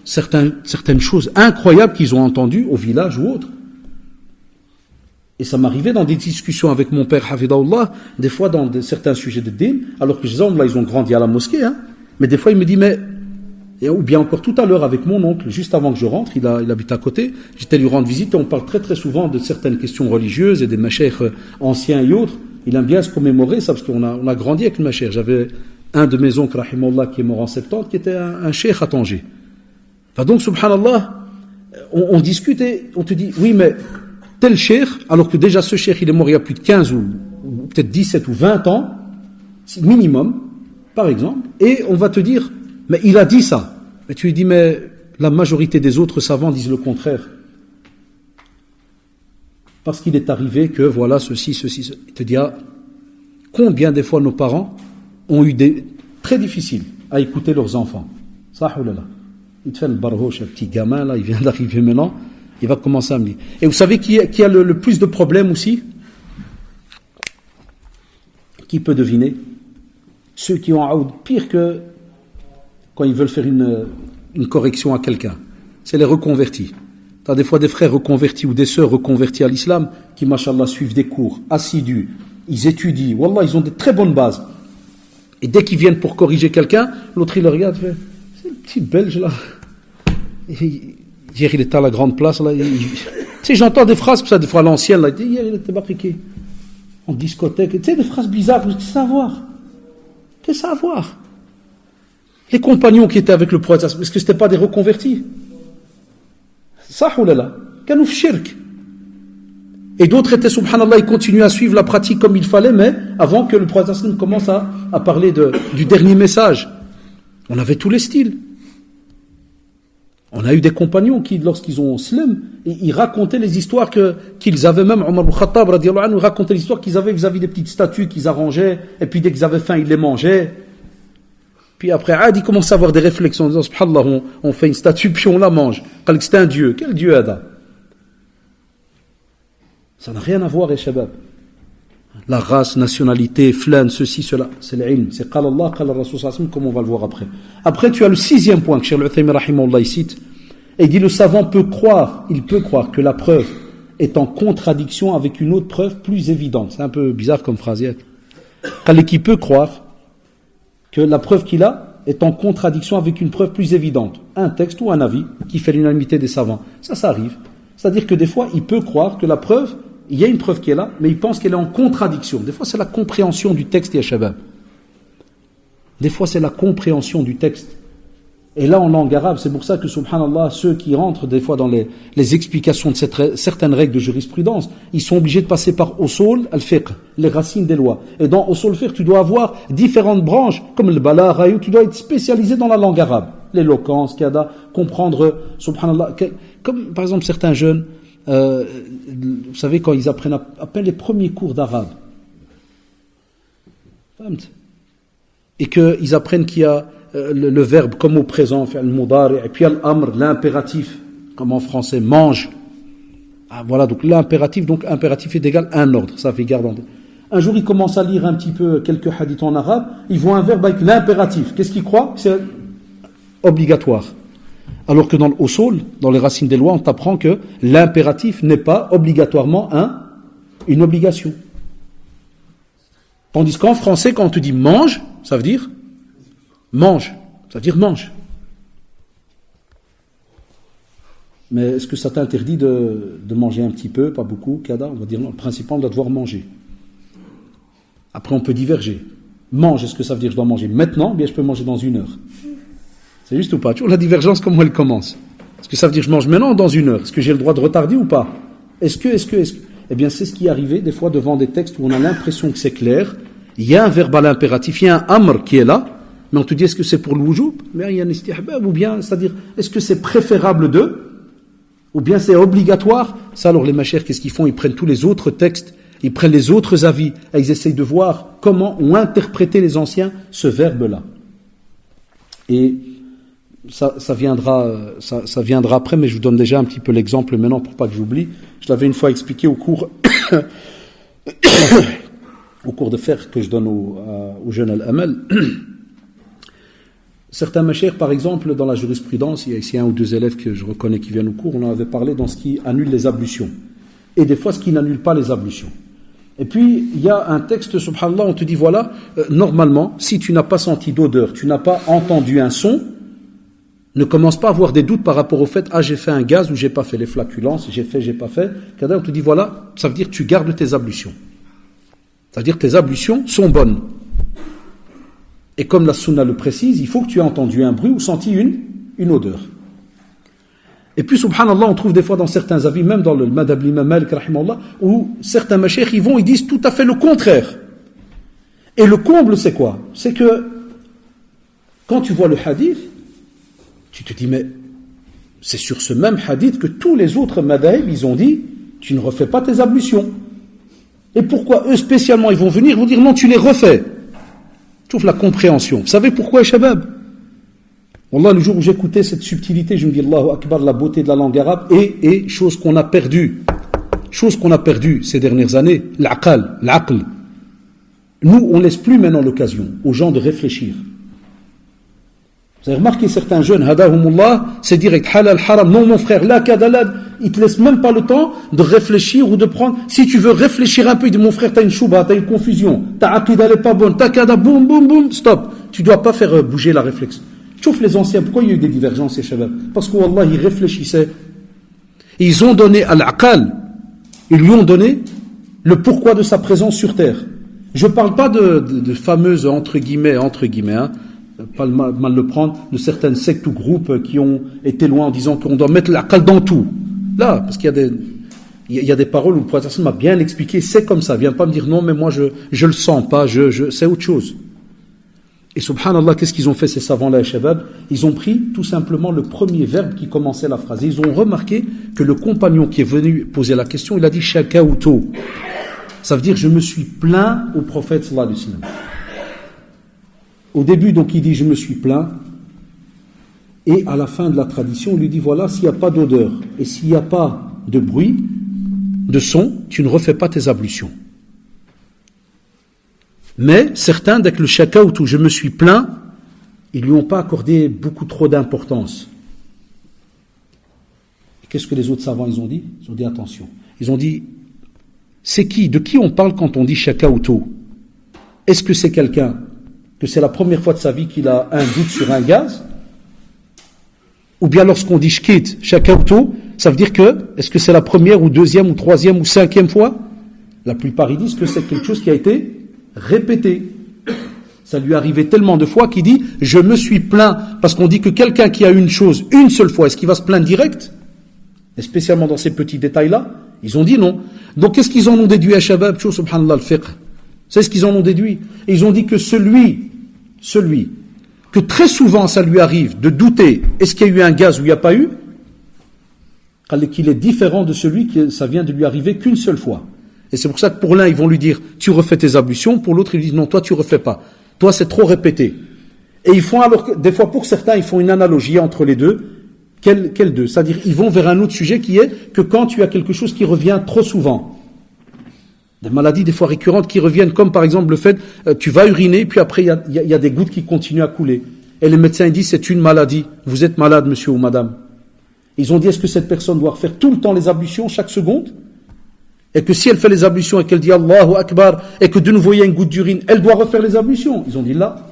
certaines choses incroyables qu'ils ont entendues au village ou autre. Et ça m'arrivait dans des discussions avec mon père, Hafidahullah, des fois dans certains sujets de din, alors que les hommes, là, ils ont grandi à la mosquée, mais des fois, il me dit, ou bien encore tout à l'heure avec mon oncle, juste avant que je rentre, il habite à côté, j'étais lui rendre visite et on parle très très souvent de certaines questions religieuses et des machères anciens et autres. Il aime bien se commémorer ça parce qu'on a grandi avec le machère. J'avais un de mes oncles, rahimahullah, qui est mort en 70, qui était un cheikh à Tanger. Donc, subhanallah, on discute et on te dit, oui, mais tel cheikh, alors que déjà ce cheikh, il est mort il y a plus de 15 ou peut-être 17 ou 20 ans, minimum, par exemple, et on va te dire, mais il a dit ça. Mais tu lui dis, mais la majorité des autres savants disent le contraire. Parce qu'il est arrivé que voilà, ceci. Il te dit, combien des fois nos parents ont eu très difficiles à écouter leurs enfants. Ça, oulala. Il te fait le barhoche, le petit gamin, là, il vient d'arriver maintenant, il va commencer à me dire. Et vous savez qui a le plus de problèmes aussi? Qui peut deviner? Ceux qui ont un pire que quand ils veulent faire une correction à quelqu'un. C'est les reconvertis. Tu as des fois des frères reconvertis ou des sœurs reconvertis à l'islam qui, machallah, suivent des cours assidus. Ils étudient. Wallah, ils ont de très bonnes bases. Et dès qu'ils viennent pour corriger quelqu'un, l'autre il le regarde, fait, c'est le petit belge là. Hier il était à la grande place là. Tu sais, j'entends des phrases, ça, des fois à l'ancienne, là. Hier il était barriqué. En discothèque. Tu sais, des phrases bizarres. Qu'est-ce que ça a à voir? Qu'est-ce que ça a à voir? Les compagnons qui étaient avec le prophète, est-ce que ce n'étaient pas des reconvertis? Sahoulala, kanouf shirk. Et d'autres étaient, subhanallah, ils continuaient à suivre la pratique comme il fallait, mais avant que le prophète commence à parler du dernier message. On avait tous les styles. On a eu des compagnons qui, lorsqu'ils ont slim, ils racontaient les histoires qu'ils avaient, même Omar al-Khattab, radiallahu anhu, racontait l'histoire qu'ils avaient vis-à-vis des petites statues qu'ils arrangeaient, et puis dès qu'ils avaient faim, ils les mangeaient. Puis après, Adi commence à avoir des réflexions en disant, subhanallah, on fait une statue puis on la mange. C'est un dieu. Quel dieu Ada? Ça n'a rien à voir, les shabab. La race, nationalité, flan, ceci, cela, c'est l'ilm. C'est qala Allah, qala Rasul sallallahu, comme on va le voir après. Après, tu as le 6e point que Cheikh Al-Uthaymin rahimahullah cite. Et il dit, le savant peut croire que la preuve est en contradiction avec une autre preuve plus évidente. C'est un peu bizarre comme phrase. Qui peut croire que la preuve qu'il a est en contradiction avec une preuve plus évidente. Un texte ou un avis qui fait l'unanimité des savants. Ça arrive. C'est-à-dire que des fois, il peut croire que la preuve, il y a une preuve qui est là, mais il pense qu'elle est en contradiction. Des fois, c'est la compréhension du texte, ya shabab. Des fois, c'est la compréhension du texte. Et là, en langue arabe, c'est pour ça que, subhanallah, ceux qui rentrent des fois dans les explications de certaines règles de jurisprudence, ils sont obligés de passer par usul al-fiqh, les racines des lois. Et dans usul al-fiqh, tu dois avoir différentes branches, comme le balagha, tu dois être spécialisé dans la langue arabe. L'éloquence, kada, comprendre, subhanallah, comme par exemple certains jeunes, vous savez, quand ils apprennent à peine les premiers cours d'arabe, et qu'ils apprennent qu'il y a le verbe comme au présent, le mudari, et puis il y a l'amr, l'impératif, comme en français, mange. Ah, voilà, donc l'impératif, donc impératif est égal à un ordre, ça fait garde en tête. Un jour, ils commencent à lire un petit peu quelques hadiths en arabe, ils voient un verbe avec l'impératif. Qu'est-ce qu'ils croient? C'est obligatoire. Alors que dans l'usul, dans les racines des lois, on t'apprend que l'impératif n'est pas obligatoirement une obligation. Tandis qu'en français, quand on te dit mange, ça veut dire mange. Ça veut dire mange. Mais est-ce que ça t'interdit de manger un petit peu, pas beaucoup, kada? On va dire non, le principal, on doit devoir manger. Après, on peut diverger. Mange, est-ce que ça veut dire que je dois manger maintenant? Bien, je peux manger dans 1 heure. C'est juste ou pas? Toujours la divergence, comment elle commence. Est-ce que ça veut dire que je mange maintenant ou dans 1 heure? Est-ce que j'ai le droit de retarder ou pas? Est-ce que Eh bien, c'est ce qui est arrivé des fois devant des textes où on a l'impression que c'est clair. Il y a un verbe à l'impératif, il y a un amr qui est là, mais on te dit est-ce que c'est pour le wujub? Mais il y a un istihbab, ou bien, c'est-à-dire, est-ce que c'est préférable de? Ou bien c'est obligatoire? Ça, alors les machères, qu'est-ce qu'ils font? Ils prennent tous les autres textes, ils prennent les autres avis, et ils essayent de voir comment ont interprété les anciens ce verbe-là. Et ça viendra après, mais je vous donne déjà un petit peu l'exemple maintenant pour pas que j'oublie. Je l'avais une fois expliqué au cours de faire que je donne aux jeunes al-amal. Certains machères, par exemple, dans la jurisprudence, il y a ici 1 ou 2 élèves que je reconnais qui viennent au cours, on en avait parlé dans ce qui annule les ablutions. Et des fois, ce qui n'annule pas les ablutions. Et puis, il y a un texte, subhanallah, on te dit, voilà, normalement, si tu n'as pas senti d'odeur, tu n'as pas entendu un son, ne commence pas à avoir des doutes par rapport au fait, j'ai fait un gaz ou j'ai pas fait les flatulences, j'ai pas fait. Quand on te dit, voilà, ça veut dire que tu gardes tes ablutions. C'est-à-dire que tes ablutions sont bonnes. Et comme la sunna le précise, il faut que tu aies entendu un bruit ou senti une odeur. Et puis, subhanallah, on trouve des fois dans certains avis, même dans le madhab l'imam Malik, rahimahullah, où certains mashayikh, ils disent tout à fait le contraire. Et le comble, c'est quoi? C'est que, quand tu vois le hadith, tu te dis, mais c'est sur ce même hadith que tous les autres madhab, ils ont dit, tu ne refais pas tes ablutions. Et pourquoi eux spécialement, ils vont venir, ils vont dire, non, tu les refais. Je trouve la compréhension. Vous savez pourquoi, Shabab? Wallah, le jour où j'écoutais cette subtilité, je me dis, Allahu Akbar, la beauté de la langue arabe, et chose qu'on a perdue. Chose qu'on a perdue ces dernières années, l'aql. Nous, on ne laisse plus maintenant l'occasion aux gens de réfléchir. Vous avez remarqué certains jeunes, hadahumullah, c'est direct, halal, haram. Non, mon frère, la kadalad, ils te laissent même pas le temps de réfléchir ou de prendre. Si tu veux réfléchir un peu, il dit, mon frère, t'as une chouba, t'as une confusion, ta aqida, elle est pas bonne, ta kada, boum, boum, boum, stop. Tu dois pas faire bouger la réflexion. Chauffe les anciens, pourquoi il y a eu des divergences, ces shabab? Parce que, wallah, ils réfléchissaient. Ils ont donné à l'aqal, ils lui ont donné le pourquoi de sa présence sur terre. Je parle pas de fameuses, entre guillemets, hein, pas mal le prendre, de certaines sectes ou groupes qui ont été loin en disant qu'on doit mettre l'aqal dans tout. Là, parce qu'il y a des paroles où le prophète m'a bien expliqué, c'est comme ça, viens pas me dire non, mais moi je le sens pas, c'est autre chose. Et subhanallah, qu'est-ce qu'ils ont fait ces savants-là, Shabab? Ils ont pris tout simplement le premier verbe qui commençait la phrase. Et ils ont remarqué que le compagnon qui est venu poser la question, il a dit shakauto. Ça veut dire je me suis plaint au prophète sallallahu alayhi wa sallam. Au début, donc, il dit « je me suis plaint ». Et à la fin de la tradition, on lui dit « voilà, s'il n'y a pas d'odeur et s'il n'y a pas de bruit, de son, tu ne refais pas tes ablutions ». Mais certains, dès que le shakaout où je me suis plaint, ils ne lui ont pas accordé beaucoup trop d'importance. Qu'est-ce que les autres savants ils ont dit? Ils ont dit attention. Ils ont dit c'est qui? De qui on parle quand on dit shakaouto? Est-ce que c'est quelqu'un que c'est la première fois de sa vie qu'il a un doute sur un gaz? Ou bien lorsqu'on dit shkit, shakauto, ça veut dire que, est-ce que c'est la première ou deuxième ou troisième ou cinquième fois? La plupart ils disent que c'est quelque chose qui a été répété. Ça lui arrivait tellement de fois qu'il dit, je me suis plaint, parce qu'on dit que quelqu'un qui a une chose une seule fois, est-ce qu'il va se plaindre direct? Et spécialement dans ces petits détails-là, ils ont dit non. Donc qu'est-ce qu'ils en ont déduit à Shabab? Subhanallah al-fiqh. C'est ce qu'ils en ont déduit. Et ils ont dit que celui que très souvent ça lui arrive de douter, est-ce qu'il y a eu un gaz ou il n'y a pas eu, qu'il est différent de celui que ça vient de lui arriver qu'une seule fois. Et c'est pour ça que pour l'un, ils vont lui dire, tu refais tes ablutions, pour l'autre, ils lui disent, non, toi, tu refais pas. Toi, c'est trop répété. Et ils font alors, des fois, pour certains, ils font une analogie entre les deux, Quel deux? C'est-à-dire, ils vont vers un autre sujet qui est que quand tu as quelque chose qui revient trop souvent, des maladies des fois récurrentes qui reviennent, comme par exemple le fait, tu vas uriner, puis après il y a des gouttes qui continuent à couler. Et les médecins disent, c'est une maladie. Vous êtes malade, monsieur ou madame. Ils ont dit, est-ce que cette personne doit faire tout le temps les ablutions, chaque seconde? Et que si elle fait les ablutions et qu'elle dit Allahu Akbar, et que de nouveau il y a une goutte d'urine, elle doit refaire les ablutions. Ils ont dit là,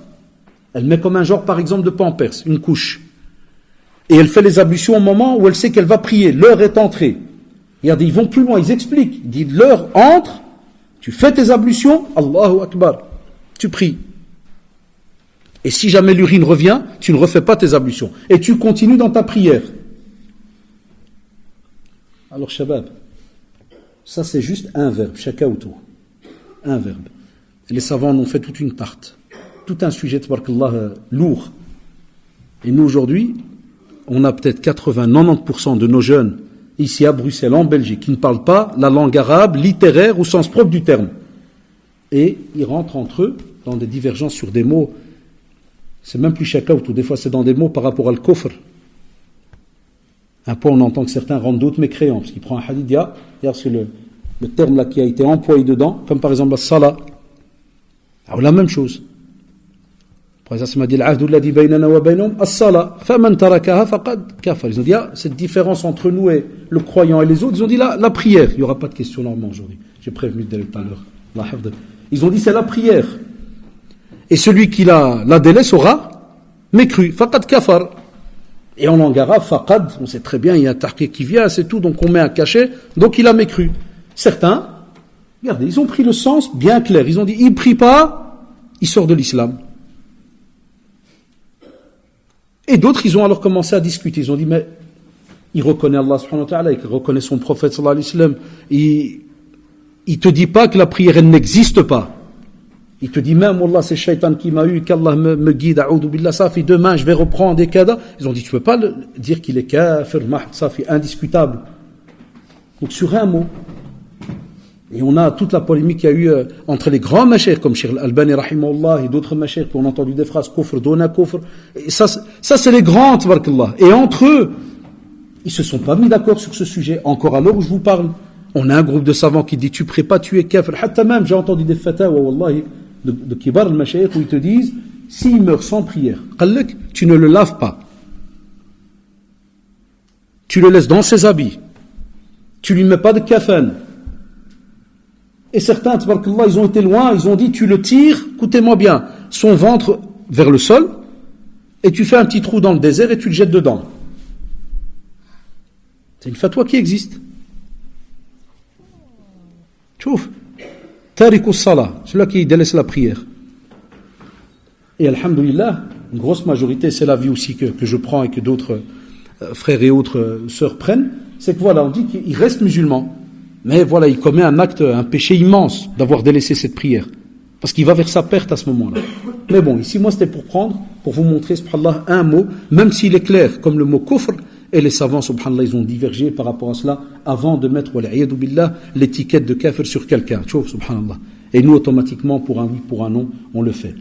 elle met comme un genre par exemple de pampers, une couche. Et elle fait les ablutions au moment où elle sait qu'elle va prier. L'heure est entrée. Regardez, ils vont plus loin, ils expliquent. Ils disent, l'heure entre, tu fais tes ablutions, Allahu Akbar, tu pries. Et si jamais l'urine revient, tu ne refais pas tes ablutions. Et tu continues dans ta prière. Alors, Shabab, ça c'est juste un verbe, shakawtu. Un verbe. Et les savants en ont fait toute une tarte. Tout un sujet, tabarakallah, lourd. Et nous aujourd'hui, on a peut-être 80-90% de nos jeunes ici à Bruxelles, en Belgique, qui ne parlent pas la langue arabe littéraire au sens propre du terme. Et ils rentrent entre eux dans des divergences sur des mots. C'est même plus shakawtu, des fois c'est dans des mots par rapport à al-kufr. Un point on entend que certains rendent d'autres mécréants, parce qu'il prend un hadith, c'est le terme là qui a été employé dedans, comme par exemple la salah. Alors la même chose. Par exemple, ça m'a dit l'ahdu alladhi baynana wa baynahum as-salah, faman tarakaha faqad kafar. Ils ont dit cette différence entre nous et le croyant et les autres, ils ont dit la prière. Il n'y aura pas de question normalement aujourd'hui. J'ai prévenu dès tout à l'heure. Ils ont dit c'est la prière. Et celui qui la délaisse aura mécru. Faqad kafar. Et en langue arabe, faqad, on sait très bien, il y a un tahqiq qui vient, c'est tout, donc on met un cachet, donc il a mécru. Certains, regardez, ils ont pris le sens bien clair. Ils ont dit, il ne prie pas, il sort de l'islam. Et d'autres, ils ont alors commencé à discuter. Ils ont dit, mais il reconnaît Allah subhanahu wa ta'ala, il reconnaît son prophète sallallahu alayhi wa sallam. Il te dit pas que la prière, elle n'existe pas. Il te dit même, Wallah, c'est Shaitan qui m'a eu, qu'Allah me guide, a'oudou billah, ça fait demain, je vais reprendre des kada. Ils ont dit, tu peux pas dire qu'il est kafir, ça fait indiscutable. Donc sur un mot. Et on a toute la polémique qu'il y a eu entre les grands mashayikh, comme Cheikh Al-Albani rahimahullah, et d'autres mashayikh, qui ont entendu des phrases kufr, dona kufr. Et ça c'est les grands, tabarakallah. Et entre eux, ils se sont pas mis d'accord sur ce sujet. Encore à l'heure où je vous parle, on a un groupe de savants qui dit, tu pries pas, tu es kafir. Hatta même, j'ai entendu des fatawa, wallahi, de kibar al-mashayikh, où ils te disent, s'il meurt sans prière, tu ne le laves pas. Tu le laisses dans ses habits. Tu lui mets pas de kafan. Et certains, tabarakallah, ils ont été loin, ils ont dit, tu le tires, écoutez-moi bien, son ventre vers le sol, et tu fais un petit trou dans le désert et tu le jettes dedans. C'est une fatwa qui existe. Tchouf. Tariq as-salah, celui-là qui délaisse la prière. Et alhamdulillah, une grosse majorité, c'est l'avis aussi que je prends et que d'autres frères et autres sœurs prennent, c'est que voilà, on dit qu'il reste musulman. Mais voilà, il commet un acte, un péché immense d'avoir délaissé cette prière. Parce qu'il va vers sa perte à ce moment-là. Mais bon, ici, moi, c'était pour vous montrer, subhanallah, un mot, même s'il est clair, comme le mot kufr, et les savants, subhanallah, ils ont divergé par rapport à cela, avant de mettre, wal'iyadu billah, l'étiquette de kafir sur quelqu'un. Tchouf, subhanallah. Et nous, automatiquement, pour un oui, pour un non, on le fait.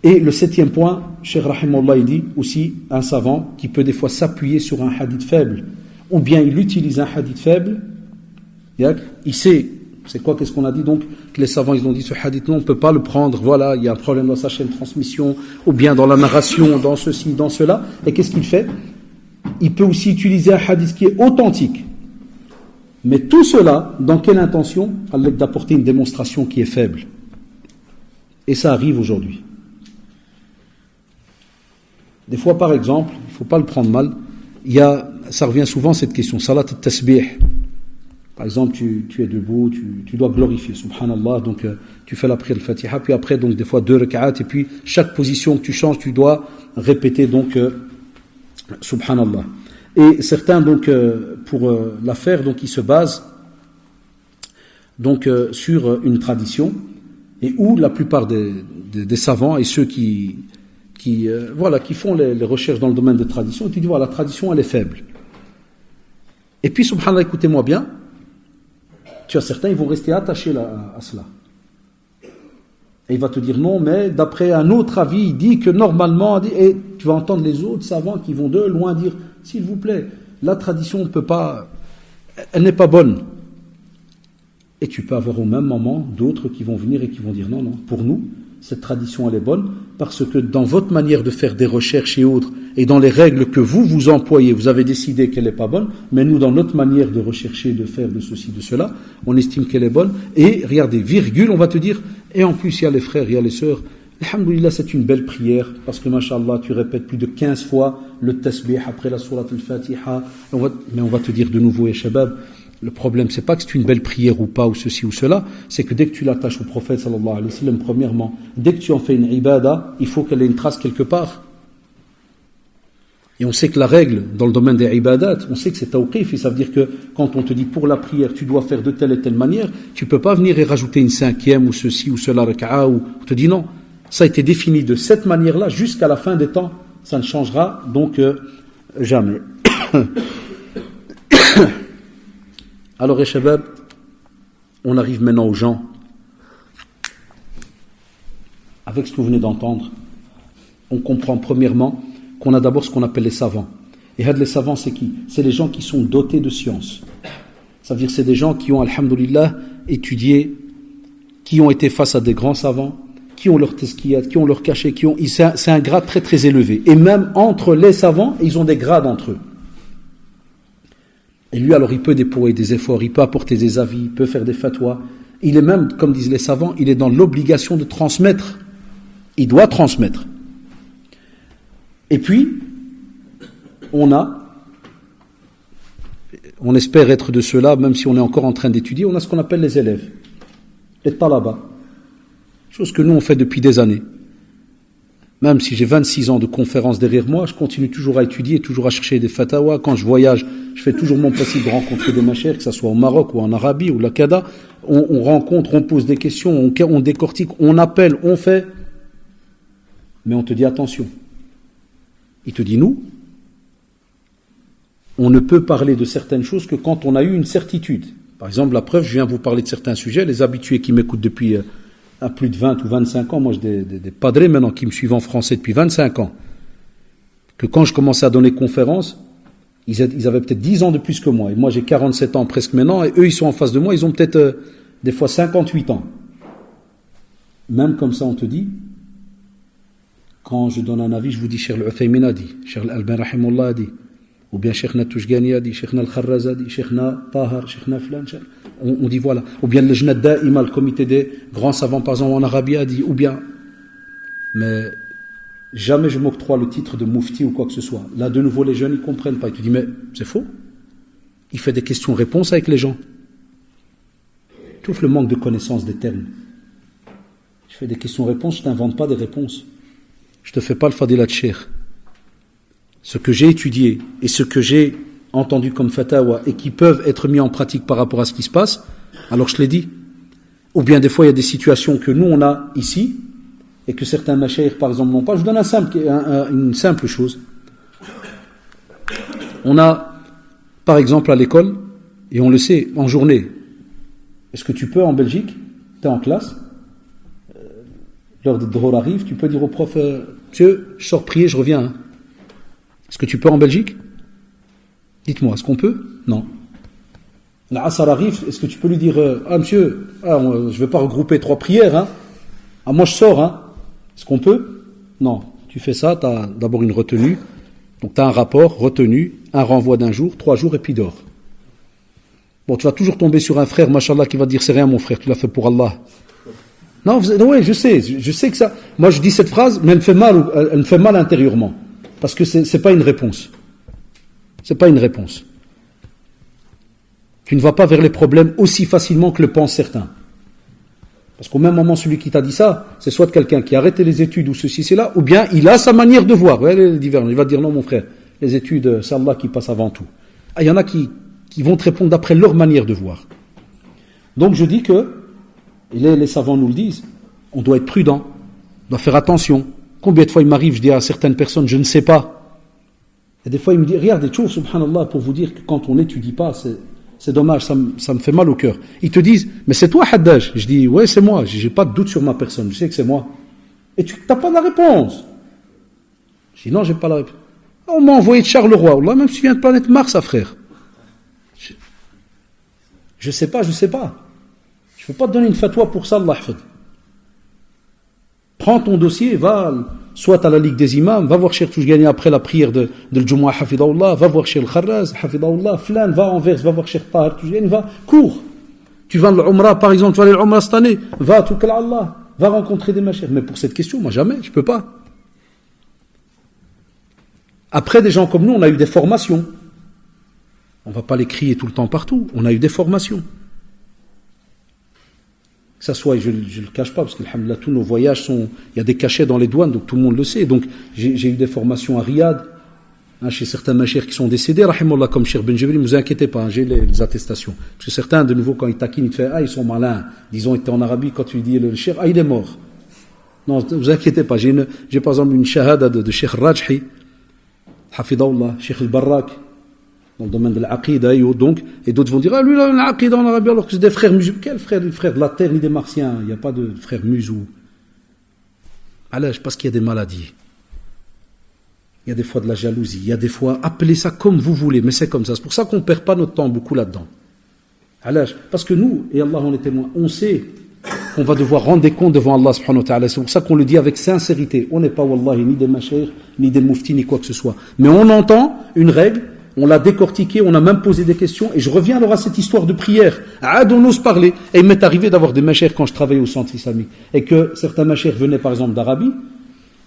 Et le 7e point, Cheikh Rahimahullah, il dit aussi, un savant qui peut des fois s'appuyer sur un hadith faible, ou bien il utilise un hadith faible, il sait, c'est quoi, qu'est-ce qu'on a dit donc, que les savants ils ont dit ce hadith, non, on ne peut pas le prendre, voilà, il y a un problème dans sa chaîne de transmission, ou bien dans la narration, dans ceci, dans cela, et qu'est-ce qu'il fait? Il peut aussi utiliser un hadith qui est authentique. Mais tout cela, dans quelle intention? D'apporter une démonstration qui est faible. Et ça arrive aujourd'hui. Des fois, par exemple, il ne faut pas le prendre mal, ça revient souvent cette question, salat al-tasbih. Par exemple, tu es debout, tu dois glorifier, subhanallah, donc tu fais la prière de Fatiha, puis après, donc des fois 2 rak'at, et puis chaque position que tu changes, tu dois répéter donc subhanallah. Et certains, donc, pour la faire, donc ils se basent donc sur une tradition, et où la plupart des savants et ceux qui font les recherches dans le domaine de tradition, et qui disent, voilà, la tradition, elle est faible. Et puis, subhanallah, écoutez-moi bien, tu as certains, ils vont rester attachés à cela. Et il va te dire non, mais d'après un autre avis, il dit que normalement, et tu vas entendre les autres savants qui vont de loin dire, s'il vous plaît, la tradition ne peut pas, elle n'est pas bonne. Et tu peux avoir au même moment d'autres qui vont venir et qui vont dire non, non, pour nous, cette tradition elle est bonne, parce que dans votre manière de faire des recherches et autres, et dans les règles que vous employez, vous avez décidé qu'elle n'est pas bonne, mais nous, dans notre manière de rechercher, de faire de ceci, de cela, on estime qu'elle est bonne, et regardez, virgule, on va te dire, et en plus il y a les frères, il y a les sœurs, alhamdoulilah, c'est une belle prière, parce que mashallah, tu répètes plus de 15 fois le tasbih après la sourate al-Fatiha, mais on va te dire de nouveau, ya shabab, le problème, c'est pas que c'est une belle prière ou pas, ou ceci ou cela, c'est que dès que tu l'attaches au prophète, sallallahu alayhi wa sallam, premièrement, dès que tu en fais une ibada, il faut qu'elle ait une trace quelque part. Et on sait que la règle, dans le domaine des ibadat, on sait que c'est tawqif, et ça veut dire que quand on te dit pour la prière, tu dois faire de telle et telle manière, tu peux pas venir et rajouter une cinquième, ou ceci ou cela, raka'a, ou on te dit non. Ça a été défini de cette manière-là jusqu'à la fin des temps. Ça ne changera donc jamais. Alors, les shabab, on arrive maintenant aux gens. Avec ce que vous venez d'entendre, on comprend premièrement qu'on a d'abord ce qu'on appelle les savants. Et les savants, c'est qui? C'est les gens qui sont dotés de science. Ça veut dire que c'est des gens qui ont, alhamdoulilah, étudié, qui ont été face à des grands savants, qui ont leur tezkiyat, qui ont leur cachet, c'est un grade très très élevé. Et même entre les savants, ils ont des grades entre eux. Et lui, alors, il peut déployer des efforts, il peut apporter des avis, il peut faire des fatwas. Il est même, comme disent les savants, il est dans l'obligation de transmettre. Il doit transmettre. Et puis, on espère être de ceux-là, même si on est encore en train d'étudier, on a ce qu'on appelle les élèves, les talaba. Chose que nous, on fait depuis des années. Même si j'ai 26 ans de conférences derrière moi, je continue toujours à étudier, toujours à chercher des fatawas. Quand je voyage, je fais toujours mon possible de rencontrer des machères, que ce soit au Maroc ou en Arabie ou l'Aqada. On rencontre, on pose des questions, on décortique, on appelle, on fait. Mais on te dit attention. Il te dit nous, on ne peut parler de certaines choses que quand on a eu une certitude. Par exemple, la preuve, je viens vous parler de certains sujets. Les habitués qui m'écoutent depuis à plus de 20 ou 25 ans, moi j'ai des padres maintenant qui me suivent en français depuis 25 ans, que quand je commençais à donner conférences, ils avaient peut-être 10 ans de plus que moi, et moi j'ai 47 ans presque maintenant, et eux ils sont en face de moi, ils ont peut-être des fois 58 ans. Même comme ça on te dit, quand je donne un avis, je vous dis Cheikh Al-Uthaymin a dit, Cheikh Al-Albani rahimahullah a dit, ou bien Cheikh Touchgani a dit, Cheikh Al-Kharraz a dit, Cheikh Tahar, Cheikh Flan, on dit voilà, ou bien le Jnad Da'ima, le comité des grands savants par exemple en Arabie a dit, ou bien, mais jamais je m'octroie le titre de mufti ou quoi que ce soit. Là de nouveau les jeunes ils comprennent pas, ils te disent mais c'est faux, il fait des questions-réponses avec les gens. Tu ouvres le manque de connaissance des termes. Je fais des questions-réponses, je t'invente pas des réponses. Je te fais pas le fadilat cheikh. Ce que j'ai étudié et ce que j'ai entendu comme fatawa et qui peuvent être mis en pratique par rapport à ce qui se passe, alors je l'ai dit. Ou bien des fois il y a des situations que nous on a ici et que certains mashaïrs par exemple n'ont pas. Je vous donne une simple chose. On a par exemple à l'école, et on le sait, en journée, est-ce que tu peux en Belgique, tu es en classe, l'heure de drôle arrive, tu peux dire au prof, monsieur, je sors prier, je reviens. Hein. Est-ce que tu peux en Belgique? Dites-moi, est-ce qu'on peut? Non. L'Asr arrive, est-ce que tu peux lui dire, monsieur, je ne vais pas regrouper 3 prières, hein. Ah, moi je sors, hein. Est-ce qu'on peut? Non. Tu fais ça, tu as d'abord une retenue, donc tu as un rapport, retenue, un renvoi d'un jour, 3 jours et puis dors. Bon, tu vas toujours tomber sur un frère, machallah, qui va te dire, c'est rien mon frère, tu l'as fait pour Allah. Non, oui, je sais que ça, moi je dis cette phrase, mais elle me fait mal intérieurement. Parce que c'est pas une réponse. C'est pas une réponse. Tu ne vas pas vers les problèmes aussi facilement que le pensent certains. Parce qu'au même moment, celui qui t'a dit ça, c'est soit quelqu'un qui a arrêté les études ou ceci, c'est là, ou bien il a sa manière de voir. Ouais, il va dire non, mon frère, les études, c'est Allah qui passe avant tout. Ah, il y en a qui vont te répondre d'après leur manière de voir. Donc je dis que, et les savants nous le disent, on doit être prudent, on doit faire attention. Combien de fois il m'arrive, je dis à certaines personnes, je ne sais pas. Et des fois il me dit, regardez, tchouf, subhanallah, pour vous dire que quand on n'étudie pas, c'est dommage, ça me fait mal au cœur. Ils te disent, mais c'est toi Haddaj. Je dis, ouais, c'est moi, j'ai pas de doute sur ma personne, je sais que c'est moi. Et tu n'as pas la réponse. Je dis, non, j'ai pas la réponse. On m'a envoyé de Charleroi, Allah, même si tu viens de planète Mars, frère. Je sais pas. Je ne peux pas te donner une fatwa pour ça, Allah hafid. Prends ton dossier, va soit à la Ligue des imams, va voir Cheikh Toujgani après la prière de l'Jumu'ah, hafidahullah, va voir Cheikh Al-Kharraz, hafidahullah, flan, va à Anvers, va voir Cheikh Tahir Toujgani, va, cours. Tu vas à l'Umrah, par exemple, tu vas aller à l'Umrah cette année, va à Toukal Allah, va rencontrer des machers. Mais pour cette question, moi jamais, je ne peux pas. Après, des gens comme nous, on a eu des formations. On ne va pas les crier tout le temps partout, on a eu des formations. Que ça soit, je ne le cache pas, parce que alhamdoulilah, tous nos voyages il y a des cachets dans les douanes, donc tout le monde le sait. Donc j'ai eu des formations à Riyad, chez certains machers qui sont décédés, rahimallah, comme Cheikh Ben Jibril, ne vous inquiétez pas, j'ai les attestations. Parce que certains, de nouveau, quand ils taquinent, ils te font, ils sont malins. Disons, ils étaient en Arabie, quand tu lui dis le Cheikh, il est mort. Non, ne vous inquiétez pas, j'ai par exemple une shahada de Cheikh Rajhi, hafidahullah, Cheikh Al-Barrak, dans le domaine de l'aqida, donc, et d'autres vont dire, lui, là, l'aqida en Arabie, alors que c'est des frères musulmans. Quels frères? Des frères de la terre, ni des martiens. Il n'y a pas de frères musulmans. Alors, parce qu'il y a des maladies. Il y a des fois de la jalousie. Il y a des fois, appelez ça comme vous voulez, mais c'est comme ça. C'est pour ça qu'on ne perd pas notre temps beaucoup là-dedans. Alors, parce que nous, et Allah en est témoin, on sait qu'on va devoir rendre des comptes devant Allah subhanahu wa ta'ala. C'est pour ça qu'on le dit avec sincérité. On n'est pas, wallahi, ni des mashayikh, ni des muftis, ni quoi que ce soit. Mais on entend une règle, on l'a décortiqué, on a même posé des questions, et je reviens alors à cette histoire de prière. On ose parler. Et il m'est arrivé d'avoir des machers quand je travaillais au centre islamique, et que certains machers venaient par exemple d'Arabie,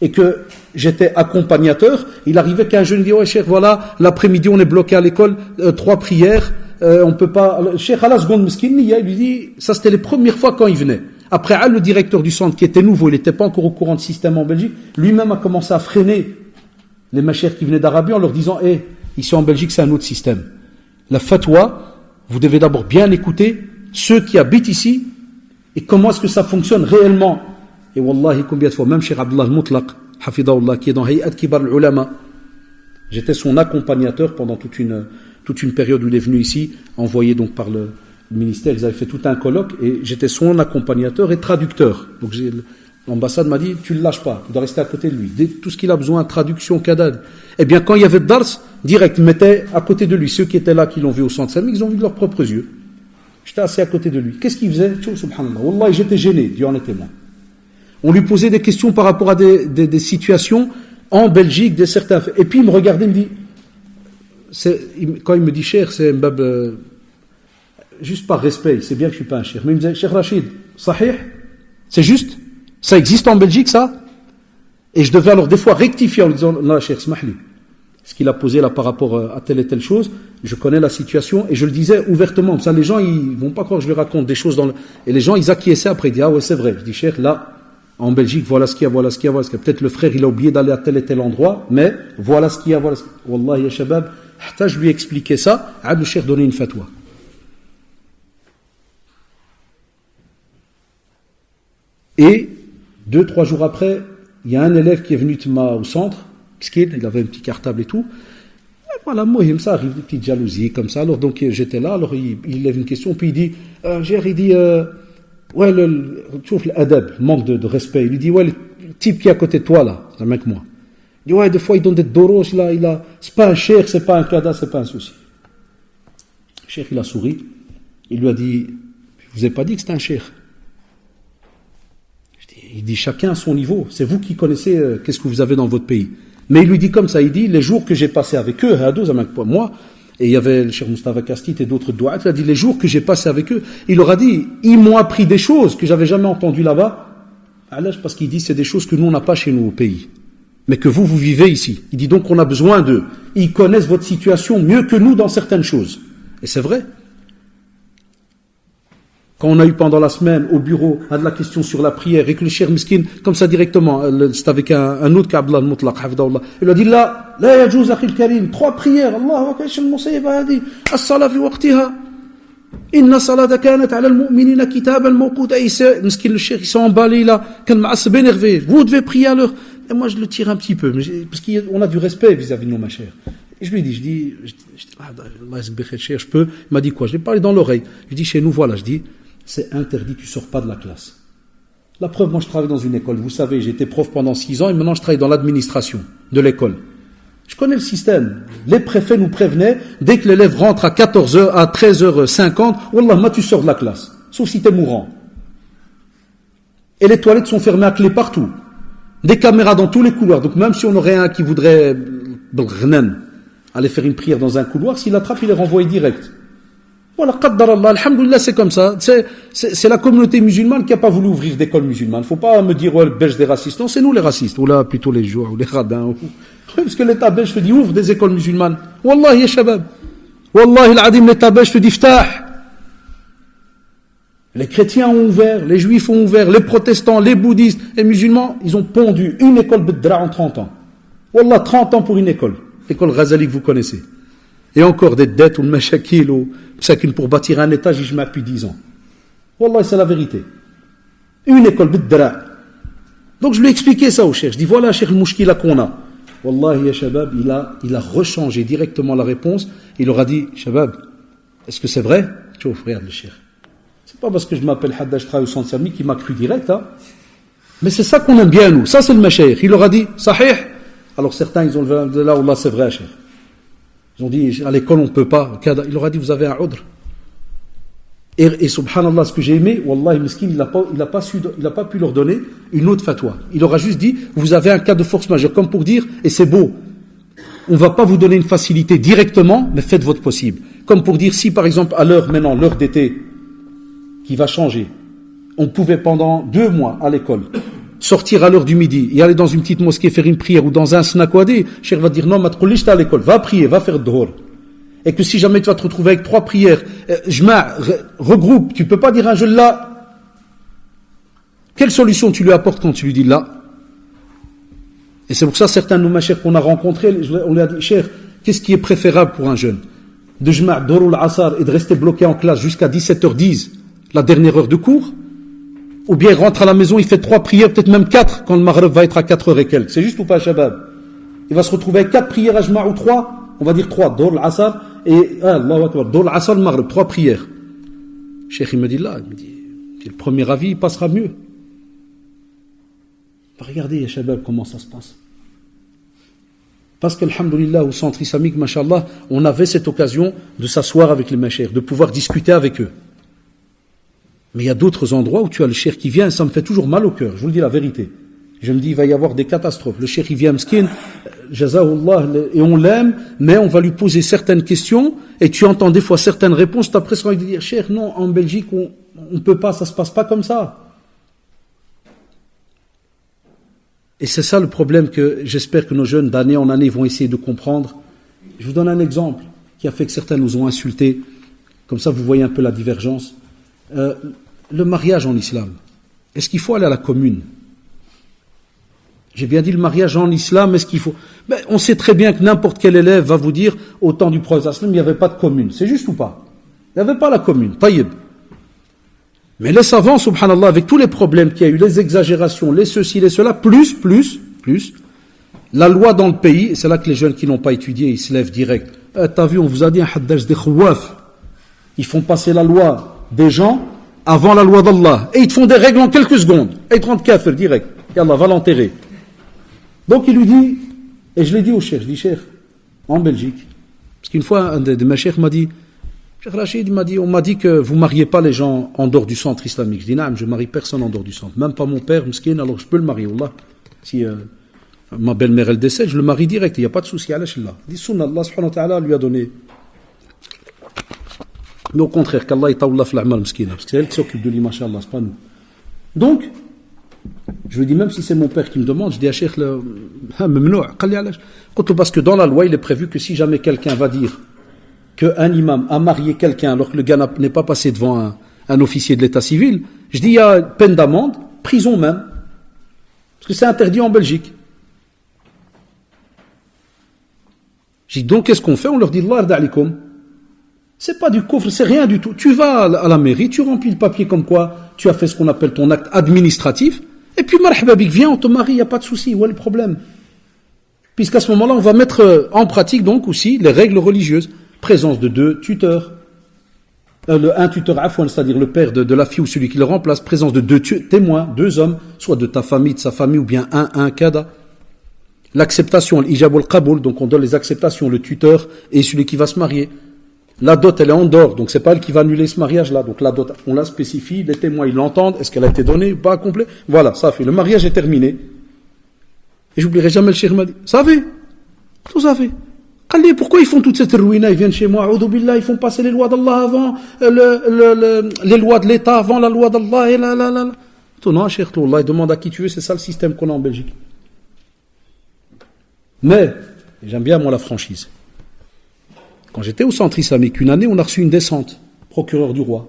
et que j'étais accompagnateur. Il arrivait qu'un jeune dit, ouais, cher, voilà, l'après-midi on est bloqué à l'école, 3 prières, on peut pas. Cheikh à la seconde mesquine, il lui dit, ça c'était les premières fois quand il venait. Après, le directeur du centre qui était nouveau, il n'était pas encore au courant de système en Belgique, lui-même a commencé à freiner les machers qui venaient d'Arabie en leur disant, ici en Belgique, c'est un autre système. La fatwa, vous devez d'abord bien écouter ceux qui habitent ici et comment est-ce que ça fonctionne réellement. Et wallahi, combien de fois, même Cheikh Abdullah al-Mutlaq, hafidahullah, qui est dans Hayat Kibar al-Ulama, j'étais son accompagnateur pendant toute une période où il est venu ici, envoyé donc par le ministère, ils avaient fait tout un colloque, et j'étais son accompagnateur et traducteur. Donc l'ambassade m'a dit, tu ne le lâches pas, tu dois rester à côté de lui. Tout ce qu'il a besoin, traduction, kadad. Eh bien, quand il y avait de Dars, direct, il mettait à côté de lui. Ceux qui étaient là, qui l'ont vu au centre islamique, ils ont vu de leurs propres yeux. J'étais assis à côté de lui. Qu'est-ce qu'il faisait? Subhanallah. Wallah, j'étais gêné, Dieu en est témoin. On lui posait des questions par rapport à des situations en Belgique, des certains faits. Et puis il me regardait, il me dit, quand il me dit cher, c'est un bab, juste par respect, c'est bien que je ne suis pas un cher. Mais il me disait, Cheikh Rachid, sahih, c'est juste? Ça existe en Belgique, ça? Et je devais alors des fois rectifier en lui disant, non, Cheikh, smahli. Ce qu'il a posé là par rapport à telle et telle chose, je connais la situation, et je le disais ouvertement. Ça, les gens, ils vont pas croire que je lui raconte des choses et les gens, ils acquiesçaient après, ils disent, ah ouais, c'est vrai. Je dis, Cheikh, là, en Belgique, voilà ce qu'il y a, voilà ce qu'il y a, voilà ce qu'il y a. Peut-être le frère, il a oublié d'aller à tel et tel endroit, mais voilà ce qu'il y a, voilà ce qu'il y a. Wallah, ya shabab, je lui ai expliqué ça, le Cheikh donnait une fatwa. Et 2-3 jours après, il y a un élève qui est venu au centre, il avait un petit cartable et tout. Et voilà, mohim, ça arrive, des petites jalousies comme ça. Alors donc j'étais là, alors il lève une question, puis il dit, ouais, tu vois l'adab, manque de respect. Il lui dit, ouais, le type qui est à côté de toi là, c'est un mec moi. Il dit, ouais, des fois il donne des doros là, c'est pas un cheikh, c'est pas un kada, c'est pas un souci. Le cheikh il a souri, il lui a dit, je vous ai pas dit que c'était un cheikh. Il dit, chacun à son niveau, c'est vous qui connaissez qu'est-ce que vous avez dans votre pays. Mais il lui dit comme ça, il dit, les jours que j'ai passés avec eux, moi, et il y avait le Cheikh Mustafa Kastit et d'autres douats, il a dit, les jours que j'ai passés avec eux, il leur a dit, ils m'ont appris des choses que j'avais jamais entendues là-bas, parce qu'il dit, c'est des choses que nous, on n'a pas chez nous au pays, mais que vous vivez ici. Il dit donc, on a besoin d'eux. Ils connaissent votre situation mieux que nous dans certaines choses. Et c'est vrai. Quand on a eu pendant la semaine au bureau de la question sur la prière et que le Cheikh Miskin, comme ça directement, c'est avec un autre qu'Abdullah al-Mutlaq, il a dit là, la yajouz akhil karim, 3 prières, Allah akbar, shal musayba hadi, as-salat fi waqtiha, inna salata kanat ala al-mu'minina kitaban mawquta. Miskin le Cheikh, il s'est emballé là, quand ma'asb énervé, vous devez prier à l'heure. Et moi je le tire un petit peu, parce qu'on a du respect vis-à-vis de nos machères. Et je lui dis, je peux. Il m'a dit quoi? Je lui ai parlé dans l'oreille. Je dis, chez nous, voilà, je dis, c'est interdit, tu sors pas de la classe. La preuve, moi je travaille dans une école. Vous savez, j'ai été prof pendant 6 ans et maintenant je travaille dans l'administration de l'école. Je connais le système. Les préfets nous prévenaient, dès que l'élève rentre à 14h, à 13h50, Wallah, moi tu sors de la classe. Sauf si tu es mourant. Et les toilettes sont fermées à clé partout. Des caméras dans tous les couloirs. Donc même si on aurait un qui voudrait aller faire une prière dans un couloir, s'il l'attrape, il est renvoyé direct. Voilà, qaddar Allah, alhamdoulilah, c'est comme ça. C'est la communauté musulmane qui n'a pas voulu ouvrir d'école musulmane. Il ne faut pas me dire, ouais, le belge des racistes. Non, c'est nous les racistes. Ou là, plutôt les joueurs, ou les radins. Parce que l'État belge te dit, ouvre des écoles musulmanes. Wallahi, ya shabab. Wallahi, l'adim, l'État belge te dit, ftah. Les chrétiens ont ouvert, les juifs ont ouvert, les protestants, les bouddhistes, les musulmans, ils ont pondu une école Beddra en 30 ans. Wallah, 30 ans pour une école. L'école Ghazali que vous connaissez. Et encore des dettes ou le machakil ou chacune pour bâtir un étage, je m'appuie 10 ans. Wallah, c'est la vérité. Une école Beddra. Donc je lui ai expliqué ça au cheikh. Je dis voilà, cheikh, le mouchkila qu'on a. Wallahi, ya shabab, il a rechangé directement la réponse. Il leur a dit, shabab, est-ce que c'est vrai? Tu vois, regarde le cheikh. C'est pas parce que je m'appelle Haddad, je travaille au centre islamique qu'il m'a cru direct, hein. Mais c'est ça qu'on aime bien, nous. Ça, c'est le mashaykh. Il leur a dit, sahih. Alors certains, ils ont levé de là, Wallah, c'est vrai, cheikh. Ils ont dit, à l'école, on ne peut pas. Il leur a dit, vous avez un udr. Et subhanallah, ce que j'ai aimé, Wallah, miskin, il n'a pas pu leur donner une autre fatwa. Il leur a juste dit, vous avez un cas de force majeure, comme pour dire, et c'est beau, on ne va pas vous donner une facilité directement, mais faites votre possible. Comme pour dire, si par exemple, à l'heure maintenant, l'heure d'été, qui va changer, on pouvait pendant 2 mois à l'école, sortir à l'heure du midi et aller dans une petite mosquée faire une prière ou dans un snakwadi, cheikh va dire non, matkouli, j'étais à l'école, va prier, va faire dehors. Et que si jamais tu vas te retrouver avec 3 prières, regroupe, tu ne peux pas dire un jeune là. Quelle solution tu lui apportes quand tu lui dis là? Et c'est pour ça certains de nos machers qu'on a rencontrés, on lui a dit, cher, qu'est-ce qui est préférable pour un jeune? De jma' dorul asar et de rester bloqué en classe jusqu'à 17h10, la dernière heure de cours? Ou bien il rentre à la maison, il fait 3 prières, peut-être même 4, quand le maghrib va être à 4h et quelques. C'est juste ou pas, shabab? Il va se retrouver avec 4 prières à jma' ou 3, on va dire 3, dorul asar, et Allahu Akbar, dorul asar, le maghrib, 3 prières. Cheikh, il me dit là, il me dit, le premier avis, il passera mieux. Regardez, ya shabab, comment ça se passe. Parce que, alhamdoulilah, au centre islamique, mashallah, on avait cette occasion de s'asseoir avec les machers, de pouvoir discuter avec eux. Mais il y a d'autres endroits où tu as le cheikh qui vient, et ça me fait toujours mal au cœur, je vous le dis la vérité. Je me dis, il va y avoir des catastrophes. Le cheikh, il vient mskin, jazahullah, et on l'aime, mais on va lui poser certaines questions, et tu entends des fois certaines réponses, tu as presque envie de dire, cheikh, non, en Belgique, on ne peut pas, ça se passe pas comme ça. Et c'est ça le problème que j'espère que nos jeunes d'année en année vont essayer de comprendre. Je vous donne un exemple qui a fait que certains nous ont insultés. Comme ça, vous voyez un peu la divergence. Le mariage en islam. Est-ce qu'il faut aller à la commune? J'ai bien dit le mariage en islam, est-ce qu'il faut... on sait très bien que n'importe quel élève va vous dire, au temps du prophète sallam, il n'y avait pas de commune. C'est juste ou pas? Il n'y avait pas la commune. Taïb. Mais les savants, subhanallah, avec tous les problèmes qu'il y a eu, les exagérations, les ceci, les cela, plus, la loi dans le pays, et c'est là que les jeunes qui n'ont pas étudié, ils se lèvent direct. T'as vu, on vous a dit un haddaj des khouaf. Ils font passer la loi des gens avant la loi d'Allah. Et ils te font des règles en quelques secondes. Et ils te rendent kafir direct. Et Allah va l'enterrer. Donc il lui dit, et je l'ai dit au cheikh, je dis cheikh, en Belgique, parce qu'une fois, un de mes cheikhs m'a dit, Cheikh Rachid m'a dit, on m'a dit que vous ne mariez pas les gens en dehors du centre islamique. Je dis, non, je ne marie personne en dehors du centre. Même pas mon père, mskin, alors je peux le marier. Allah. Si ma belle-mère, elle décède, je le marie direct. Il n'y a pas de souci. Allah. Il dit, Sunna, Allah subhanahu wa ta'ala lui a donné. Mais au contraire, qu'Allah est ta'oullah fla'amal mskina. Parce que c'est elle qui s'occupe de lui, mashallah, c'est pas nous. Donc, je lui dis, même si c'est mon père qui me demande, je dis à Cheikh, parce que dans la loi, il est prévu que si jamais quelqu'un va dire qu'un imam a marié quelqu'un alors que le gars n'est pas passé devant un officier de l'état civil, je dis il y a peine d'amende, prison même. Parce que c'est interdit en Belgique. Je dis donc qu'est-ce qu'on fait? On leur dit Allah d'alikum. C'est pas du coffre, c'est rien du tout. Tu vas à la mairie, tu remplis le papier comme quoi tu as fait ce qu'on appelle ton acte administratif, et puis marhaba bik, viens, on te marie, il n'y a pas de souci, où est le problème? Puisqu'à ce moment-là, on va mettre en pratique donc aussi les règles religieuses. Présence de 2 tuteurs. Un tuteur afouan, c'est-à-dire le père de la fille ou celui qui le remplace. Présence de 2 témoins, 2 hommes, soit de ta famille, de sa famille, ou bien un kada. L'acceptation, l'ijab ou al-qaboul, donc on donne les acceptations, le tuteur et celui qui va se marier. La dot, elle est en dehors, donc c'est pas elle qui va annuler ce mariage-là. Donc la dot, on la spécifie, les témoins, ils l'entendent. Est-ce qu'elle a été donnée ou pas complet? Voilà, ça fait. Le mariage est terminé. Et j'oublierai jamais le cheikh m'a dit, ça fait, tout ça fait. Pourquoi ils font toute cette ruina? Ils viennent chez moi, ils font passer les lois d'Allah avant, les lois de l'État avant la loi d'Allah, et là. Non, cheikh, Allah, demande à qui tu veux, c'est ça le système qu'on a en Belgique. Mais, j'aime bien moi la franchise. Quand j'étais au centre islamique, une année, on a reçu une descente, procureur du roi.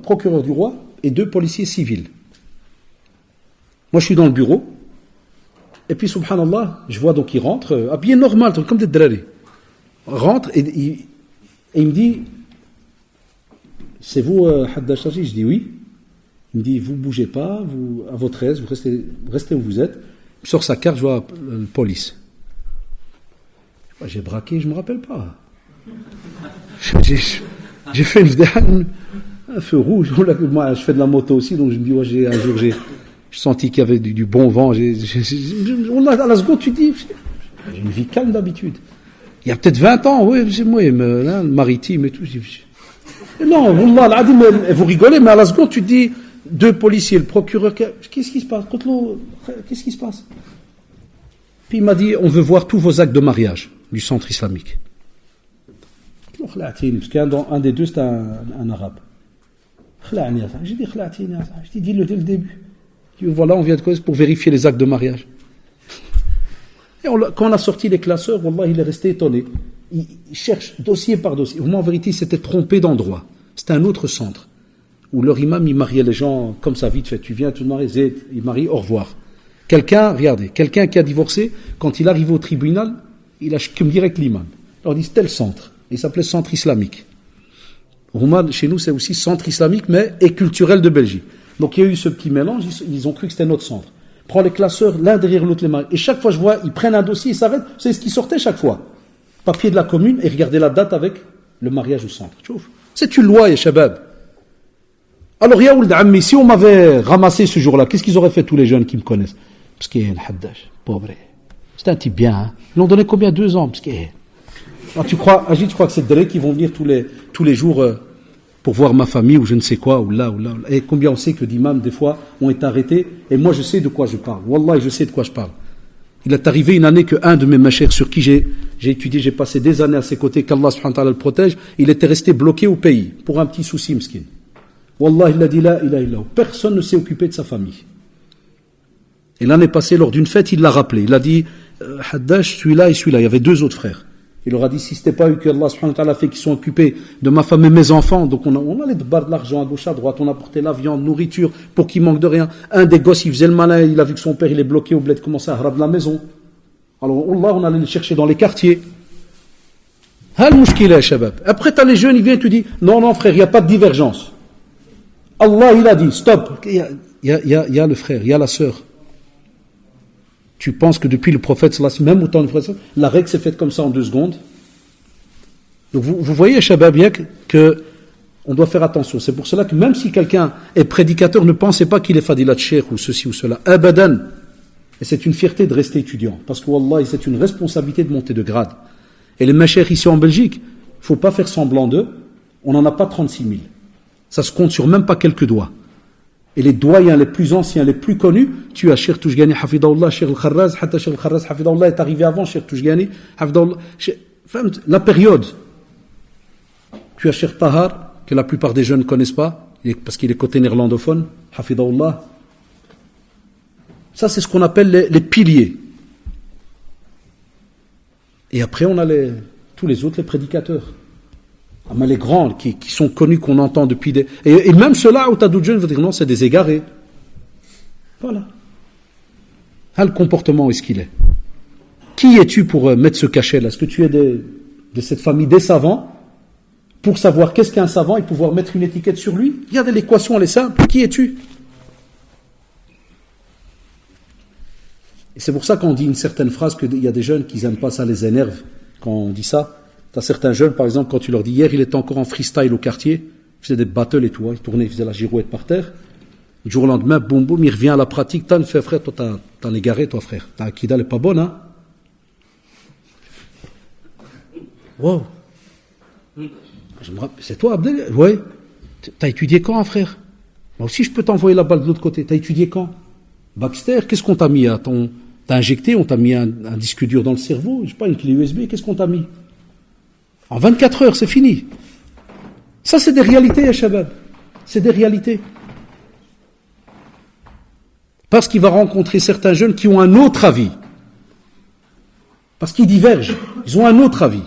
Procureur du roi et 2 policiers civils. Moi, je suis dans le bureau. Et puis, subhanallah, je vois donc il rentre, habillé normal, comme des drari. Rentre et il me dit, c'est vous, Hadda Shaji? Je dis oui. Il me dit, vous bougez pas, vous, à votre aise, vous restez où vous êtes. Il sort sa carte, je vois la police. J'ai braqué, je me rappelle pas. J'ai fait un feu rouge. Moi, je fais de la moto aussi, donc je me dis, un jour, j'ai senti qu'il y avait du bon vent. À la seconde, tu dis, j'ai une vie calme d'habitude. Il y a peut-être 20 ans, oui, c'est moi, le maritime et tout. Non, vous rigolez, mais à la seconde, tu te dis, 2 policiers, le procureur, qu'est-ce qui se passe? Qu'est-ce qui se passe? Puis il m'a dit, on veut voir tous vos actes de mariage du centre islamique. Parce qu'un des 2, c'est un arabe. J'ai dit, dis-le dès le début. Voilà, on vient de quoi pour vérifier les actes de mariage. Et quand on a sorti les classeurs, wallah, il est resté étonné. Il cherche dossier par dossier. Moi, en vérité, il s'était trompé d'endroit. C'était un autre centre où leur imam, il mariait les gens comme ça, vite fait. Tu viens, tu te maries, il marie, au revoir. Quelqu'un qui a divorcé, quand il arrive au tribunal, il a comme direct l'imam. Alors, il dit, c'était le centre. Il s'appelait Centre islamique. Roumad, chez nous, c'est aussi Centre islamique, mais et culturel de Belgique. Donc, il y a eu ce petit mélange, ils ont cru que c'était notre centre. Prends les classeurs, l'un derrière l'autre, les maris. Et chaque fois, je vois, ils prennent un dossier, ils s'arrêtent. C'est ce qui sortait chaque fois. Papier de la commune, et regardez la date avec le mariage au centre. C'est une loi, ya shabab. Alors, ya ould ammi, si on m'avait ramassé ce jour-là, qu'est-ce qu'ils auraient fait tous les jeunes qui me connaissent? Parce qu'il y a un haddaj, pauvre. C'est un type bien, hein. Ils l'ont donné combien? 2 ans, parce que... Alors, tu crois que c'est des qui vont venir tous les jours pour voir ma famille ou je ne sais quoi, ou là. Et combien on sait que d'imams, des fois, ont été arrêtés. Et moi, je sais de quoi je parle. Wallah, je sais de quoi je parle. Il est arrivé une année qu'un de mes machers sur qui j'ai étudié, j'ai passé des années à ses côtés, qu'Allah subhanahu wa ta'ala le protège, il était resté bloqué au pays pour un petit souci miskin. Wallah, il a dit là, personne ne s'est occupé de sa famille. Et l'année passée, lors d'une fête, il l'a rappelé. Il a dit, Haddash, celui-là et celui-là. Il y avait 2 autres frères. Il leur a dit, si ce n'était pas eu que Allah subhanahu wa ta'ala fait qu'ils sont occupés de ma femme et mes enfants, donc on allait de barre de l'argent à gauche, à droite, on apportait la viande, nourriture, pour qu'il manque de rien. Un des gosses, il faisait le malin, il a vu que son père, il est bloqué au bled, commençait à haraber la maison. Alors, Allah, on allait le chercher dans les quartiers. Après, tu as les jeunes, ils viennent, tu dis, non, frère, il n'y a pas de divergence. Allah, il a dit, stop. Il y a le frère, il y a la sœur. Tu penses que depuis le prophète, même au temps du prophète, la règle s'est faite comme ça en 2 secondes. Donc vous voyez, Shabab, bien que on doit faire attention. C'est pour cela que même si quelqu'un est prédicateur, ne pensez pas qu'il est fadilat cheikh ou ceci ou cela. Abadan. Et c'est une fierté de rester étudiant. Parce que Wallah, c'est une responsabilité de monter de grade. Et les machers ici en Belgique, il ne faut pas faire semblant d'eux. On n'en a pas 36 000. Ça se compte sur même pas quelques doigts. Et les doyens les plus anciens, les plus connus, tu as Cheikh Toujgani, Hafidahullah, Cheikh Al-Kharraz, Hatta Cheikh Al-Kharraz, Hafidahullah est arrivé avant Cheikh Toujgani, Hafidahullah. La période. Tu as Cheikh Tahar, que la plupart des jeunes ne connaissent pas, parce qu'il est côté néerlandophone, Hafidahullah. Ça, c'est ce qu'on appelle les piliers. Et après, on a tous les autres, les prédicateurs. Ah, mais les grands qui sont connus, qu'on entend depuis des... Et même ceux-là, où tu as d'autres jeunes, vont dire non, c'est des égarés. Voilà. Ah, le comportement, où est-ce qu'il est? Qui es-tu pour mettre ce cachet-là? Est-ce que tu es de cette famille des savants, pour savoir qu'est-ce qu'un savant et pouvoir mettre une étiquette sur lui? Regardez, l'équation, elle est simple. Qui es-tu? Et c'est pour ça qu'on dit une certaine phrase qu'il y a des jeunes qui n'aiment pas, ça les énerve quand on dit ça. Tu as certains jeunes, par exemple, quand tu leur dis hier, il était encore en freestyle au quartier, il faisait des battles et tout, il tournait, il faisait la girouette par terre. Le jour au lendemain, boum boum, il revient à la pratique. T'as fait, frère, toi t'en égaré, toi, frère. Ta akida, elle est pas bonne, hein. Wow. C'est toi, Abdel? Ouais. T'as étudié quand, frère? Moi aussi, je peux t'envoyer la balle de l'autre côté. T'as étudié quand? Baxter, qu'est-ce qu'on t'a mis à ton... T'as injecté, on t'a mis un disque dur dans le cerveau, je sais pas, une clé USB, qu'est-ce qu'on t'a mis? En 24 heures, c'est fini. Ça, c'est des réalités, ya Shabab. C'est des réalités. Parce qu'il va rencontrer certains jeunes qui ont un autre avis. Parce qu'ils divergent. Ils ont un autre avis.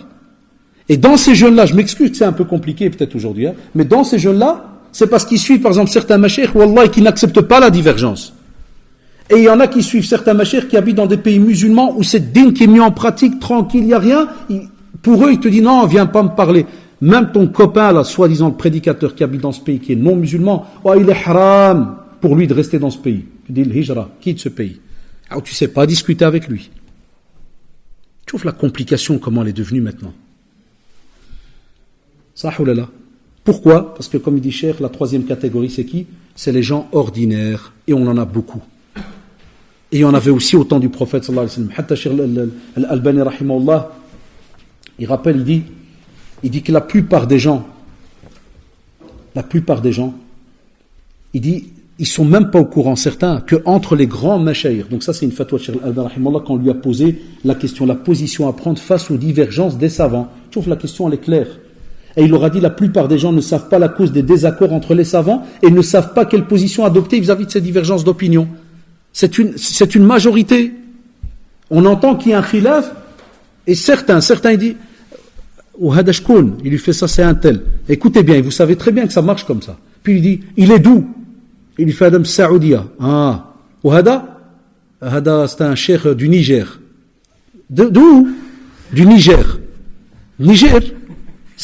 Et dans ces jeunes-là, je m'excuse que c'est un peu compliqué peut-être aujourd'hui, hein, mais dans ces jeunes-là, c'est parce qu'ils suivent par exemple certains mashayikh, wallah, qui n'acceptent pas la divergence. Et il y en a qui suivent certains mashayikh qui habitent dans des pays musulmans où c'est din qui est mis en pratique, tranquille, il n'y a rien. Pour eux, ils te disent non, viens pas me parler. Même ton copain, là, soi-disant le prédicateur qui habite dans ce pays, qui est non musulman, oh, il est haram pour lui de rester dans ce pays. Tu dis le hijra, quitte ce pays. Alors tu sais pas discuter avec lui. Tu vois la complication, comment elle est devenue maintenant. Sahoulala. Pourquoi? Parce que comme il dit Cheikh, la troisième catégorie c'est qui? C'est les gens ordinaires. Et on en a beaucoup. Et il y en avait aussi au temps du prophète sallallahu alayhi wa sallam. Hatta Cheikh al-Albani rahimahullah, il rappelle, il dit que la plupart des gens, il dit, ils sont même pas au courant, certains, que entre les grands mashayikh, donc ça c'est une fatwa de Cheikh al-Albani rahimahullah, quand on lui a posé la question, la position à prendre face aux divergences des savants. Tu trouves la question, elle est claire. Et il leur a dit, la plupart des gens ne savent pas la cause des désaccords entre les savants et ne savent pas quelle position adopter vis-à-vis de ces divergences d'opinion. C'est une majorité. On entend qu'il y a un khilaf, et certains ils disent, il lui fait ça, c'est un tel. Écoutez bien, vous savez très bien que ça marche comme ça. Puis il dit, il est d'où? Il lui fait Adam Saoudia. Ah, Hada, c'est un cheikh du Niger. D'où? Du Niger. Niger.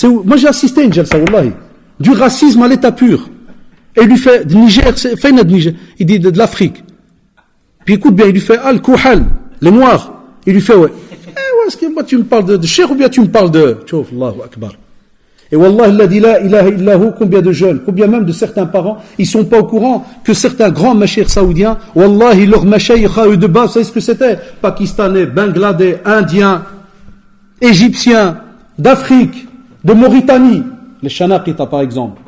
Moi j'ai assisté à une jalsa, wallahi. Du racisme à l'état pur. Et il lui fait, de Niger, c'est fait de Niger. Il dit de l'Afrique. Puis écoute bien, il lui fait Al-Kouhal, les Noirs. Il lui fait, ouais. Est-ce que moi tu me parles de cheikh ou bien tu me parles de. Tchouf, Allahu Akbar. Et wallah, il a dit la ilaha illahu, combien de jeunes, combien même de certains parents, ils sont pas au courant que certains grands mashayikh saoudiens, wallahi, leurs mashayikh à eux de base, vous savez ce que c'était? Pakistanais, Bangladais, Indiens, Égyptiens, d'Afrique, de Mauritanie, les Shanaqita par exemple.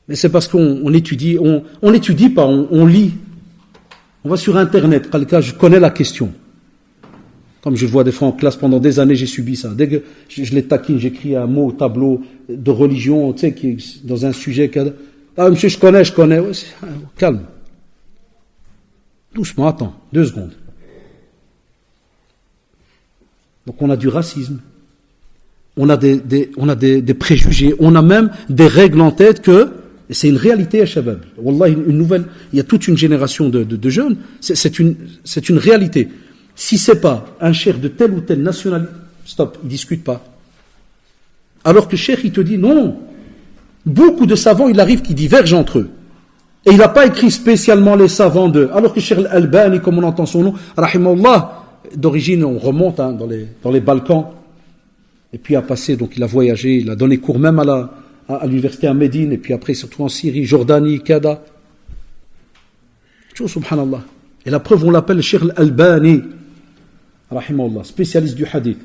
Mais c'est parce qu'on étudie, on n'étudie pas, on lit. On va sur Internet, je connais la question. Comme je le vois des fois en classe, pendant des années, j'ai subi ça. Dès que je les taquine, j'écris un mot au tableau de religion, tu sais, qui est dans un sujet. Ah, monsieur, je connais. Ouais, calme. Doucement, attends, 2 secondes. Donc on a du racisme. On a des préjugés. On a même des règles en tête que, et c'est une réalité à Shabab. Wallah, une nouvelle, il y a toute une génération de jeunes. C'est une réalité. Si c'est pas un cheikh de telle ou telle nationalité, stop, il ne discute pas. Alors que cheikh, il te dit non. Beaucoup de savants, il arrive qu'ils divergent entre eux. Et il n'a pas écrit spécialement les savants d'eux. Alors que Cheikh al-Albani, comme on entend son nom, rahimahullah, d'origine, on remonte dans les Balkans. Et puis a passé, donc il a voyagé, il a donné cours même à l'université à Médine, et puis après surtout en Syrie, Jordanie, Kada. Subhanallah. Et la preuve, on l'appelle Cheikh al-Albani, rahimahullah, spécialiste du hadith.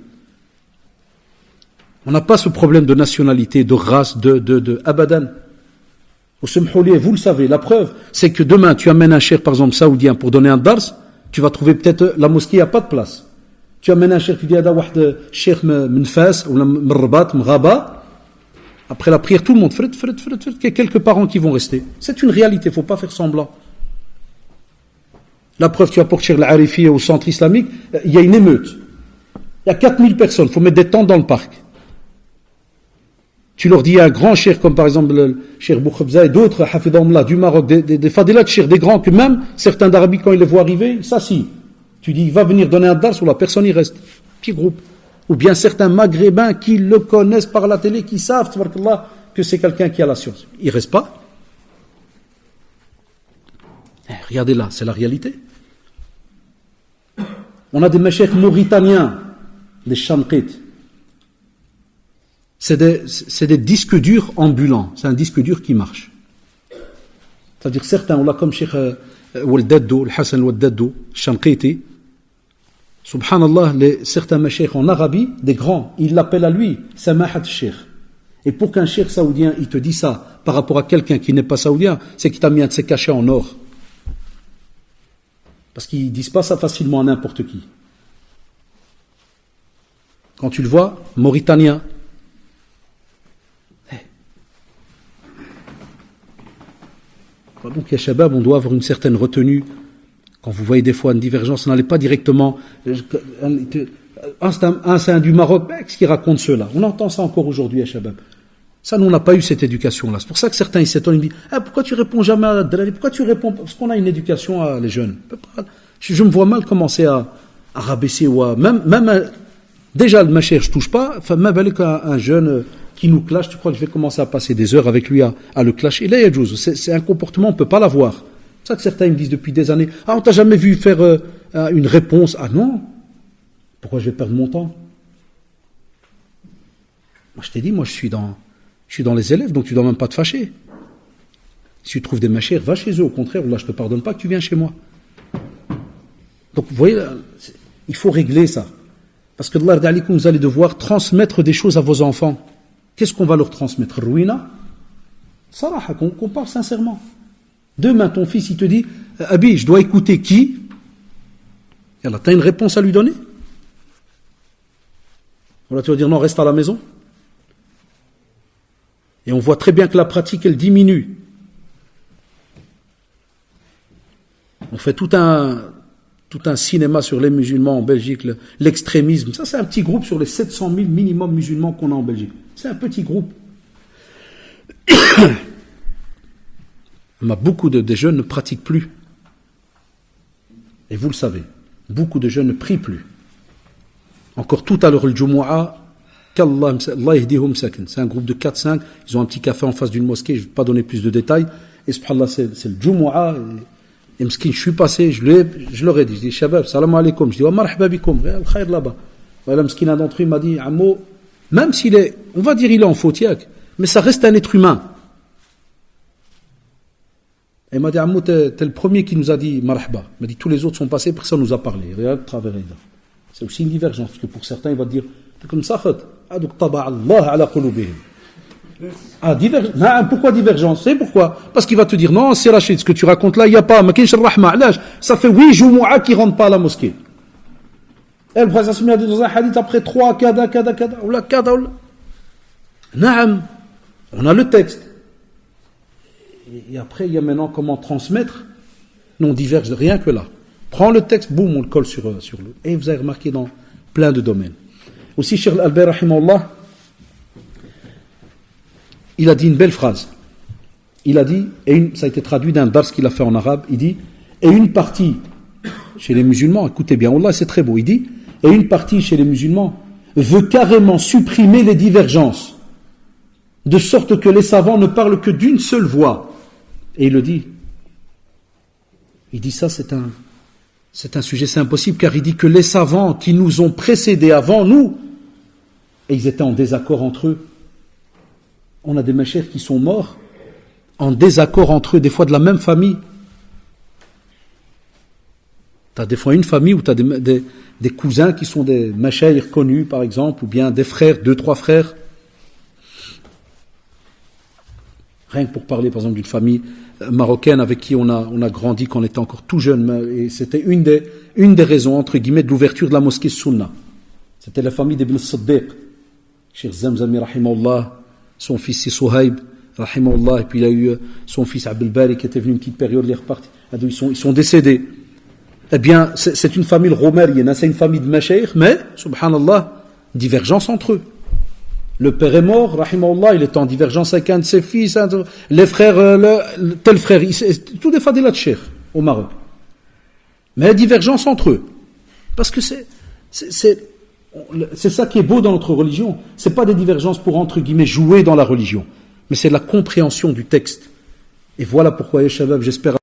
On n'a pas ce problème de nationalité, de race, de abadan. Vous le savez, la preuve, c'est que demain, tu amènes un cheikh, par exemple, saoudien, pour donner un dars, tu vas trouver peut-être la mosquée, il n'y a pas de place. Tu amènes un cheikh, tu dis, cheikh Menfas, ou Mrabat, Mraba. Après la prière, tout le monde, il y a quelques parents qui vont rester. C'est une réalité, il ne faut pas faire semblant. La preuve, tu apportes Cheikh al-Arifi au centre islamique, il y a une émeute. Il y a 4000 personnes, il faut mettre des tentes dans le parc. Tu leur dis un grand cheikh, comme par exemple le cheikh Boukhebza et d'autres, Hafidahumullah, du Maroc, des fadilat cheikh, des grands, que même certains d'Arabie, quand ils les voient arriver, ils s'assient. Tu dis, il va venir donner un dars, ou la personne y reste. Petit groupe. Ou bien certains maghrébins qui le connaissent par la télé, qui savent, tabarakallah, que c'est quelqu'un qui a la science. Il ne reste pas. Regardez là, c'est la réalité. On a des mashayikh mauritaniens, des shanqit. C'est des disques durs ambulants. C'est un disque dur qui marche. C'est-à-dire certains, on l'a comme Cheikh Waldaddou, le Hassan Waldaddou, Shanqiti. Subhanallah, certains mashayikh en Arabie, des grands, ils l'appellent à lui Samahat Sheikh. Et pour qu'un cheikh saoudien, il te dit ça par rapport à quelqu'un qui n'est pas saoudien, c'est qu'il t'a mis un de ses cachets en or. Parce qu'ils ne disent pas ça facilement à n'importe qui. Quand tu le vois, Mauritanien. Donc, ya Shabab, on doit avoir une certaine retenue. Quand vous voyez des fois une divergence, n'allez pas directement. C'est un du Maroc, qu'est-ce qu'il raconte cela? On entend ça encore aujourd'hui à Shabab. Ça, nous, on n'a pas eu cette éducation-là. C'est pour ça que certains, ils s'étonnent, ils disent pourquoi tu réponds jamais à Drari? Pourquoi tu réponds? Parce qu'on a une éducation à les jeunes. Je me vois mal commencer à rabaisser ou à. Déjà, le mashayikh, je ne touche pas. Enfin, même avec un jeune qui nous clash, tu crois que je vais commencer à passer des heures avec lui à le clasher? Là, il y a c'est un comportement, on ne peut pas l'avoir. C'est ça que certains me disent depuis des années. On t'a jamais vu faire une réponse. Ah non. Pourquoi je vais perdre mon temps? Moi, je t'ai dit, moi, je suis dans les élèves, donc tu ne dois même pas te fâcher. Si tu trouves des mashayikh, va chez eux. Au contraire, là, je ne te pardonne pas que tu viens chez moi. Donc, vous voyez, il faut régler ça. Parce que vous allez devoir transmettre des choses à vos enfants. Qu'est-ce qu'on va leur transmettre? Ruina? Saraha, qu'on parle sincèrement. Demain, ton fils, il te dit Abi, je dois écouter qui? Tu as une réponse à lui donner? Voilà, tu vas dire non, reste à la maison. Et on voit très bien que la pratique, elle diminue. On fait tout un cinéma sur les musulmans en Belgique, l'extrémisme. Ça, c'est un petit groupe sur les 700 000 minimum musulmans qu'on a en Belgique. C'est un petit groupe. Beaucoup de jeunes ne pratiquent plus. Et vous le savez, beaucoup de jeunes ne prient plus. Encore tout à l'heure, le Jumu'ah, qu'Allah yahdihum sakin. C'est un groupe de 4-5, ils ont un petit café en face d'une mosquée, je ne vais pas donner plus de détails. Et subhanallah, c'est le Jumu'ah. Et Mskin, je suis passé, je leur ai dit, je dis, Shabab, salam alaikum. Je dis, wa marhaba bikum, al khair là-bas. Voilà, Mskin, un d'entre eux, il m'a dit, Ammo, même s'il est, on va dire, il est en faute, mais ça reste un être humain. Et il m'a dit, Ammo, t'es le premier qui nous a dit marhaba. Il m'a dit, tous les autres sont passés, personne ne nous a parlé. Regarde, travers là. C'est aussi une divergence, parce que pour certains, il va dire, t'es comme ça, donc taba Allah ala qulubihim. Pourquoi divergence? C'est pourquoi? Parce qu'il va te dire, non, c'est Rachid, ce que tu racontes là, il n'y a pas, ça fait 8 Jumu'ah qui ne rentrent pas à la mosquée. Et le prophète a dit dans un hadith, après 3, kada, Naam, on a le texte. Et après, il y a maintenant comment transmettre. Nous, on diverge de rien que là. Prends le texte, boum, on le colle sur le. Et vous avez remarqué dans plein de domaines. Aussi, Cheikh Al-Albani, rahimahullah, il a dit une belle phrase. Il a dit, ça a été traduit d'un dars qu'il a fait en arabe, il dit, et une partie chez les musulmans, écoutez bien, Allah, c'est très beau, il dit, et une partie chez les musulmans veut carrément supprimer les divergences, de sorte que les savants ne parlent que d'une seule voix. Et il le dit. Il dit ça, c'est un sujet, c'est impossible, car il dit que les savants qui nous ont précédés avant nous, et ils étaient en désaccord entre eux. On a des mashayikh qui sont morts en désaccord entre eux, des fois de la même famille. Tu as des fois une famille où tu as des cousins qui sont des mashayikh connus, par exemple, ou bien des frères, 2-3 frères. Rien que pour parler, par exemple, d'une famille marocaine avec qui on a grandi quand on était encore tout jeune. Et c'était une des raisons, entre guillemets, de l'ouverture de la mosquée Sunna. C'était la famille d'Ibn Siddiq. Cheikh Zamzami, rahimahullah. Son fils c'est Souhaib, rahimahullah, et puis il a eu son fils Abdel Bari qui était venu une petite période, il est reparti. Ils sont décédés. Eh bien, c'est une famille romérienne, c'est une famille de mashayikh, mais, subhanallah, divergence entre eux. Le père est mort, rahimahullah, il est en divergence avec un de ses fils, les frères, tel frère, tout des fadilat de cheikh au Maroc. Mais divergence entre eux. Parce que c'est ça qui est beau dans notre religion. Ce n'est pas des divergences pour, entre guillemets, jouer dans la religion, mais c'est la compréhension du texte. Et voilà pourquoi, ya shabab, j'espère